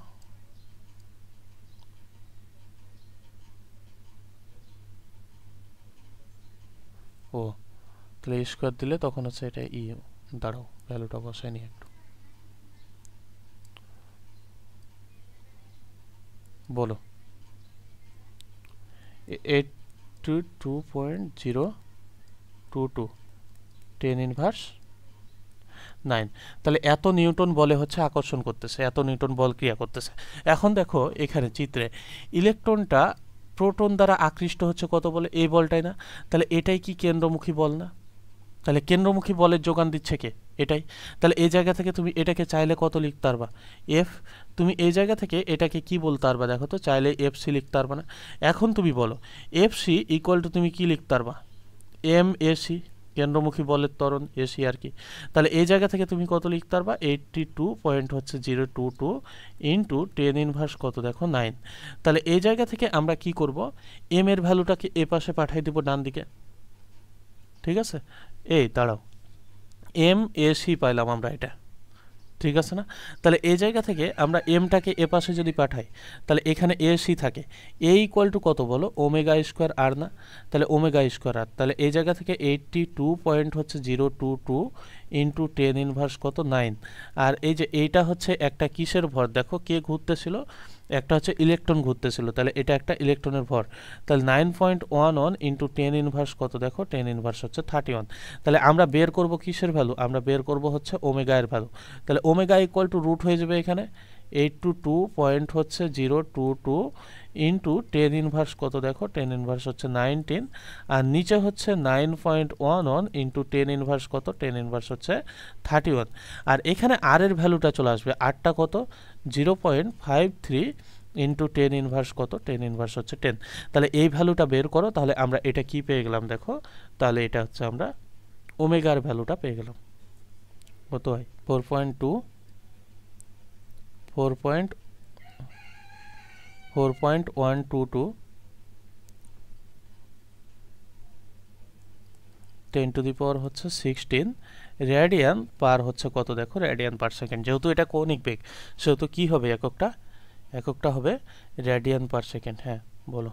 ও তাহলে স্কোয়ার দিলে তখন হচ্ছে এটা দাঁড়াও ভ্যালুটা বসাই নি একটু, বলো 82.022 10 ইনভার্স 9। তাহলে এত নিউটন বলে হচ্ছে আকর্ষণ করতেছে, এত নিউটন বল ক্রিয়া করতেছে। এখন দেখো এখানে চিত্রে ইলেকট্রনটা প্রোটন দ্বারা আকৃষ্ট হচ্ছে কত বলে, এই বলটাই না? তাহলে এটাই কি কেন্দ্রমুখী বল না? তাহলে কেন্দ্রমুখী বলের যোগান দিচ্ছে কে? এটাই। তাহলে এই জায়গা থেকে তুমি এটাকে চাইলে কত লিখতে পারবা? এফ। তুমি এই জায়গা থেকে এটাকে কি বলতে পারবা দেখো তো, চাইলে এফ সি লিখতে পারবা না? এখন তুমি বলো এফ সি ইকুয়াল টু তুমি কি লিখতে পারবা? এম এ সি, কেন্দ্রমুখী বলের ত্বরণ এসি আর কি। তাহলে এই জায়গা থেকে তুমি কত লিখতে পারবা? 82.022 ইন্টু 10 ইনভার্স কত দেখো 9। তাহলে এই জায়গা থেকে আমরা কি করব, এম এর ভ্যালুটাকে এ পাশে পাঠিয়ে দিব ডান দিকে, ঠিক আছে? এই দাঁড়াও, এম এ সি পাইলাম আমরা এটা, ঠিক আছে না? তাহলে এই জায়গা থেকে আমরা এমটাকে এ পাশে যদি পাঠাই, তাহলে এখানে এ সি থাকে, এ ইকুয়াল টু কত বলো? ওমেগা স্কোয়ার আর না? তাহলে ওমেগা স্কোয়ার আর, তাহলে এই জায়গা থেকে 82.022 ইন্টু 10 ইনভার্স কত 9। আর এই যে এইটা হচ্ছে একটা কিসের ভর দেখো, কে ঘুরতেছিল? একটা হচ্ছে ইলেকট্রন ঘুরতেছিল, তাহলে এটা একটা ইলেকট্রনের ভর। তাহলে 9.11 ইন্টু 10 ইনভার্স কত দেখো, 10 ইনভার্স হচ্ছে 31। তাহলে আমরা বের করব কিসের ভ্যালু? আমরা বের করব হচ্ছে ওমেগা এর ভ্যালু। তাহলে ওমেগা ইকুয়াল টু রুট হয়ে যাবে এখানে 82.022 ইন্টু 10 ইনভার্স কত দেখো, 10 ইনভার্স হচ্ছে 19, আর নিচে হচ্ছে 9.11 ইন্টু 10 ইনভার্স কত, 10 ইনভার্স হচ্ছে 31। আর এখানে আর এর ভ্যালুটা চলে আসবে, আরটা কত 0.53 ইন্টু 10 ইনভার্স কত, 10 ইনভার্স হচ্ছে 10। তাহলে এই ভ্যালুটা বের করো, তাহলে আমরা এটা কি পেয়ে গেলাম দেখো, তাহলে এটা হচ্ছে আমরা ওমেগার ভ্যালুটা পেয়ে গেলাম। কত হয়? 4.122 10 টু দি পাওয়ার হচ্ছে 16 রেডিয়ান পার হচ্ছে কত দেখো, রেডিয়ান পার সেকেন্ড। যেহেতু এটা কৌণিক বেগ, সেহেতু কি হবে এককটা হবে রেডিয়ান পার সেকেন্ড। হ্যাঁ বলো।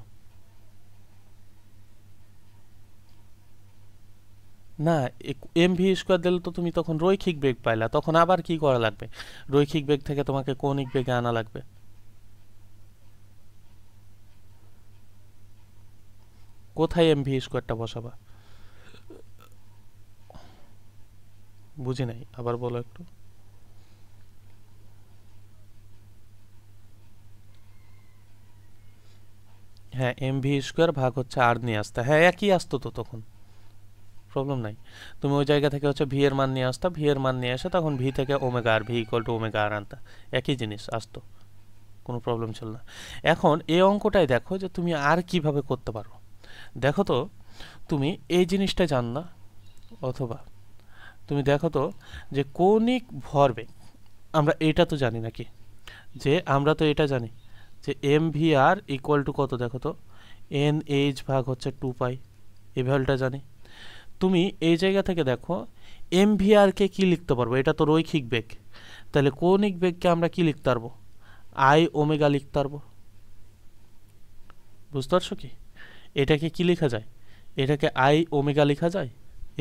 না, এম ভি স্কোয়ার দিলে তো তুমি তখন রৈখিক বেগ পাইলা, তখন আবার কি করা লাগবে? রৈখিক বেগ থেকে তোমাকে কৌণিক বেগে আনা লাগবে। কোথায় এম ভি স্কোয়ারটা বসাবা? বুঝি নাই, আবার বলো একটু। হ্যাঁ, এম ভি স্কোয়ার ভাগ হচ্ছে আর নিয়ে আসতে, হ্যাঁ একই আসতো তো, তখন প্রবলেম নাই। তুমি ওই জায়গা থেকে হচ্ছে ভি এর মান নিয়ে আসতা, ভি এর মান নিয়ে এসে তখন ভি থেকে omega r, v equal to omega r আনতা, একই জিনিস আসতো, কোনো প্রবলেম ছিল না। এখন এই অঙ্কটাই দেখো যে তুমি আর কিভাবে করতে পারো। দেখো তো, তুমি এই জিনিসটা জান না, অথবা তুমি দেখো তো যে কৌণিক ভরবেগ, আমরা এটা তো জানি নাকি, যে আমরা তো এটা জানি যে M V R equal to কত দেখো তো, এন এইচ ভাগ হচ্ছে 2 পাই, এই ভ্যালুটা জানি। তুমি এই জায়গা থেকে দেখো এম ভি আর কে কি লিখতে পারবো, এটা তো রৈখিক বেগ, তাহলে কৌণিক বেগকে আমরা কি লিখতে পারবো? আই ওমেগা লিখতে পারবো। বুঝতে পারছো কি? এটাকে কি লেখা যায়? এটাকে আই ওমেগা লেখা যায়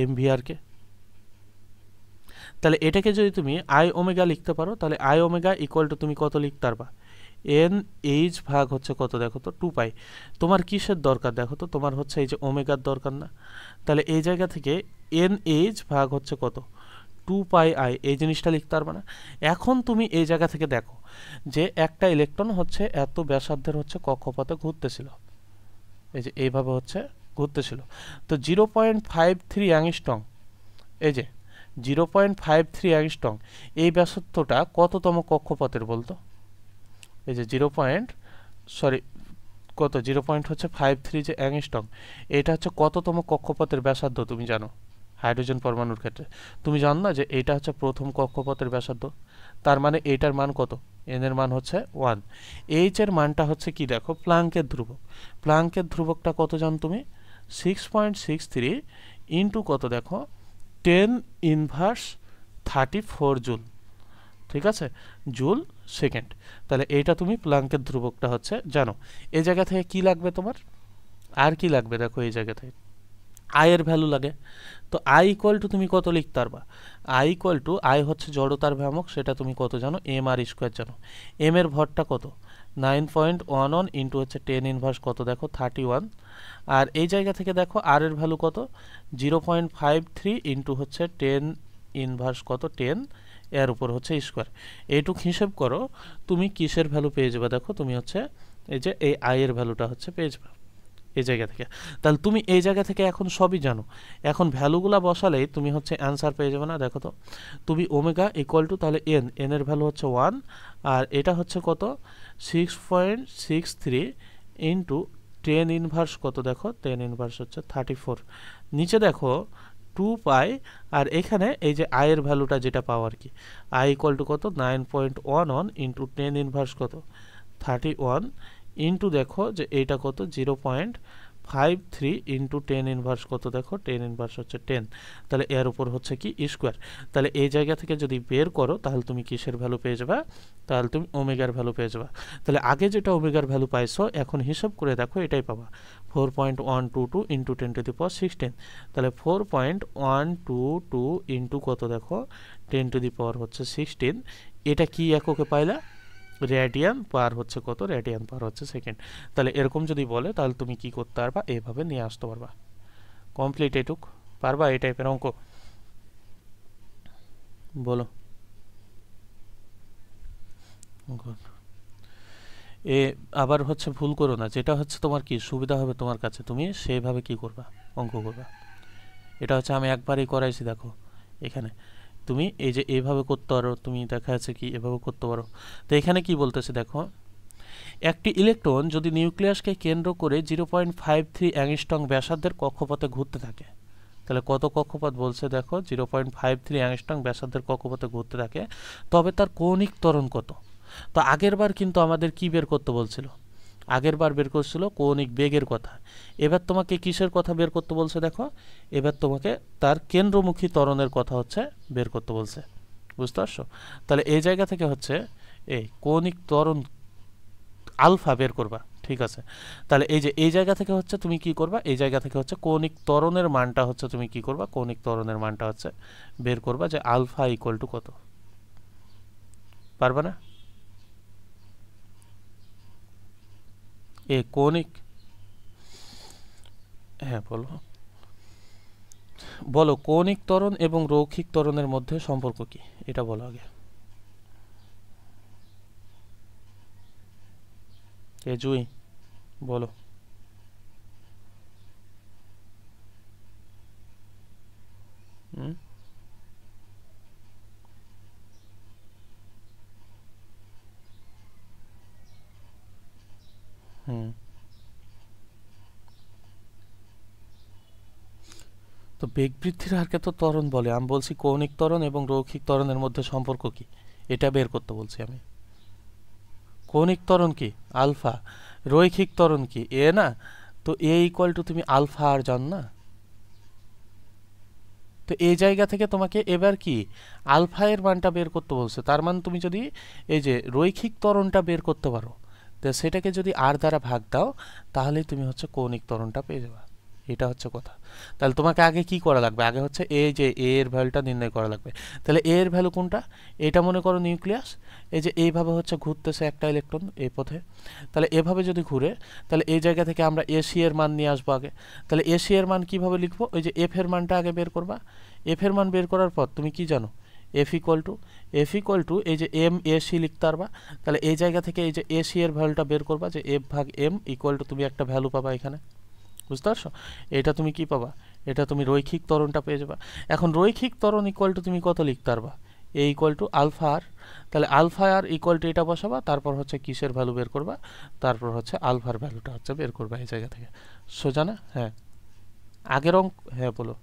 এম ভি আর কে। তাহলে এটাকে যদি তুমি আই ওমেগা লিখতে পারো, তাহলে আই ওমেগা ইকুয়াল টু তুমি কত লিখতে পারবা? এন এইচ ভাগ হচ্ছে কত দেখো তো, 2 পাই। তোমার কিসের দরকার দেখো তো, তোমার হচ্ছে এই যে ওমেগার দরকার না? তাহলে এই জায়গা থেকে এন এইচ ভাগ হচ্ছে কত, 2πi এই জিনিসটা লিখতে পারবে না। এখন তুমি এই জায়গা থেকে দেখো যে একটা ইলেকট্রন হচ্ছে এত ব্যাসার্ধের হচ্ছে কক্ষপথে ঘুরতেছিল, এই যে এইভাবে হচ্ছে ঘুরতেছিল। তো 0.53 অ্যাংস্ট্রম, এই যে 0.53 অ্যাংস্ট্রম এই ব্যাসার্ধটা কততম কক্ষপথের বলতো? এই যে কত 0.53 যে অ্যাংস্ট্রম, এটা হচ্ছে কততম কক্ষপথের ব্যাসার্ধ তুমি জানো? হাইড্রোজেন পরমাণুর ক্ষেত্রে তুমি জানো না যে এটা হচ্ছে প্রথম কক্ষপথের ব্যাসার্ধ, তার মানে এইটার মান কত? এন এর মান হচ্ছে 1। এইচ এর মানটা হচ্ছে কি দেখো, প্লাঙ্কের ধ্রুবক। প্লাঙ্কের ধ্রুবকটা কত জানো তুমি? 6.63 ইন্টু কত দেখো, 10⁻34 জুল, ঠিক আছে, জুল সেকেন্ড। তাহলে এইটা তুমি প্লাঙ্কের ধ্রুবকটা হচ্ছে জানো। এই জায়গা থেকে কি লাগবে তোমার? আর কি লাগবে দেখো, এই জায়গা থেকে আই এর ভ্যালু লাগে। তো আই ইকুয়াল টু তুমি কত লিখতে পারবা? আই ইকুয়াল টু, আই হচ্ছে জড়তার ভ্রামক, সেটা তুমি কত জানো? এম আর স্কোয়ার জানো। এম এর ভরটা কত? 9.11 ইন্টু হচ্ছে 10 কত দেখো, 31। আর এই জায়গা থেকে দেখো আর এর ভ্যালু কত? 0.53 ইন্টু হচ্ছে 10 কত, 10 এর উপর হচ্ছে স্কোয়ার। এইটুক হিসেব করো, তুমি কিসের ভ্যালু পেয়ে যাবে দেখো, তুমি হচ্ছে এই যে এই আই এর ভ্যালুটা হচ্ছে পেয়ে যাবে এই জায়গা থেকে। তাহলে তুমি এই জায়গা থেকে এখন সবই জানো, এখন ভ্যালুগুলা বসালেই তুমি হচ্ছে অ্যান্সার পেয়ে যাবে না। দেখো তো তুমি ওমেগা ইকুয়াল টু, তাহলে এন এর ভ্যালু হচ্ছে 1, আর এটা হচ্ছে কত, 6.63 ইন্টু 10 কত দেখো, 10 হচ্ছে 34। নিচে দেখো 2π, আর এখানে এই যে আই এর ভ্যালুটা যেটা পাও আর কি, আই ইকুয়াল টু কত, 9.11 ইন্টু 10 কত, 31 ইন্টু দেখো যে এইটা কত, 0.53 ইন্টু 10 কত দেখো, 10 হচ্ছে 10। তাহলে এর উপর হচ্ছে কি স্কোয়ার। তাহলে এই জায়গা থেকে যদি বের করো তাহলে তুমি কিসের ভ্যালু পেয়ে যাবে? তাহলে তুমি ওমেগার ভ্যালু পেয়ে যাবে। তাহলে আগে যেটা ওমেগার ভ্যালু পাইছো এখন হিসাব করে দেখো এটাই পাবা, 4.122 ইন্টু 10⁻16। তাহলে 4.122 ইন্টু কত দেখো, 10 হচ্ছে 16। এটা কি এককে পাইলা? রেডিয়ান পার হচ্ছে কত, রেডিয়ান পার হচ্ছে সেকেন্ড। তাহলে এরকম যদি বলে তাহলে তুমি কি করতে পারবা, এইভাবে নিয়ে আসতে পারবা। কমপ্লিট এটুক পারবা এই টাইপের অঙ্ক? বলো। এ আবার হচ্ছে ভুল করো না, যেটা হচ্ছে তোমার কি সুবিধা হবে তোমার কাছে তুমি সেইভাবে কি করবা, অঙ্ক করবা। এটা হচ্ছে আমি একবারই করাইছি দেখো, এখানে তুমি এই যে এইভাবে করতে পারো, তুমি দেখা যাচ্ছে কি এভাবে করতে পারো। তো এখানে কি বলতেছে দেখো, একটি ইলেকট্রন যদি নিউক্লিয়াসকে কেন্দ্র করে 0.53 অ্যাংস্ট্রম ব্যাসার্ধের কক্ষপথে ঘুরতে থাকে, তাহলে কত কক্ষপথ বলছে দেখো, 0.53 অ্যাংস্ট্রম ব্যাসার্ধের কক্ষপথে ঘুরতে থাকে, তবে তার কৌণিক ত্বরণ কত? তো আগের বার কিন্তু আমাদের কি বের করতে বলছিল? আগের বার বের করছিল কৌণিক বেগের কথা। এবার তোমাকে কিসের কথা বের করতে বলছে দেখো, এবার তোমাকে তার কেন্দ্রমুখী ত্বরণের কথা হচ্ছে বের করতে বলছে। বুঝতে পারছো? তাহলে এই জায়গা থেকে হচ্ছে এই কৌণিক ত্বরণ আলফা বের করবা, ঠিক আছে। তাহলে এই যে এই জায়গা থেকে হচ্ছে তুমি কি করবা, এই জায়গা থেকে হচ্ছে কৌণিক ত্বরণের মানটা হচ্ছে তুমি কি করবা, কৌণিক ত্বরণের মানটা হচ্ছে বের করবা, যে আলফা ইকুয়াল টু কত। পারবা না? কৌণিক, হ্যাঁ বলো, বলো কৌণিক ত্বরণ এবং রৈখিক ত্বরণের মধ্যে সম্পর্ক কি, এটা বলো আগে। জুই বলো। হুম হুম তো বেগ বৃদ্ধির হারকে তো ত্বরণ বলে, আমি বলছি কৌণিক ত্বরণ এবং রৈখিক ত্বরণের মধ্যে সম্পর্ক কি, এটা বের করতে বলছি আমি। কৌণিক ত্বরণ কি আলফা, রৈখিক ত্বরণ কি এ না, তো এ ইকুয়াল টু তুমি আলফা আর জান না। তো এই জায়গা থেকে তোমাকে এবার কি আলফা এর মানটা বের করতে বলছে, তার মানে তুমি যদি এই যে রৈখিক ত্বরণটা বের করতে পারো, তো সেটাকে যদি আর দ্বারা ভাগ দাও তাহলেই তুমি হচ্ছে কৌণিক ত্বরণটা পেয়ে যাবে। এটা হচ্ছে কথা। তাহলে তোমাকে আগে কি করা লাগবে, আগে হচ্ছে এই যে এ এর ভ্যালুটা নির্ণয় করা লাগবে। তাহলে এ এর ভ্যালু কোনটা, এটা মনে করো নিউক্লিয়াস, এই যে এইভাবে হচ্ছে ঘুরতেছে একটা ইলেকট্রন এই পথে। তাহলে এভাবে যদি ঘুরে, তাহলে এই জায়গা থেকে আমরা এসি এর মান নিয়ে আসবো আগে। তাহলে এসি এর মান কিভাবে লিখবো, ওই যে এফ এর মানটা আগে বের করবা। এফ এর মান বের করার পর তুমি কি জানো, এফ ইকুয়াল টু এই যে এম এসি লিখতে পারবা। তাহলে এই জায়গা থেকে এই যে এসি এর ভ্যালুটা বের করবা, যে এফ ভাগ এম ইকুয়াল টু তুমি একটা ভ্যালু পাবা এখানে, বুঝতে পারছো? এটা তুমি কি পাবা, এটা তুমি রৈখিক ত্বরণটা পেয়ে যাবা। এখন রৈখিক ত্বরণ ইকুয়াল টু তুমি কত লিখতে পারবা, এ ইকুয়াল টু আলফা আর। তাহলে আলফা আর ইকুয়াল টু এটা বসাবা, তারপর হচ্ছে কিসের ভ্যালু বের করবা, তারপর হচ্ছে আলফার ভ্যালুটা হচ্ছে বের করবা এই জায়গা থেকে। সোজা না? হ্যাঁ, আগের অঙ্ক, হ্যাঁ বলো।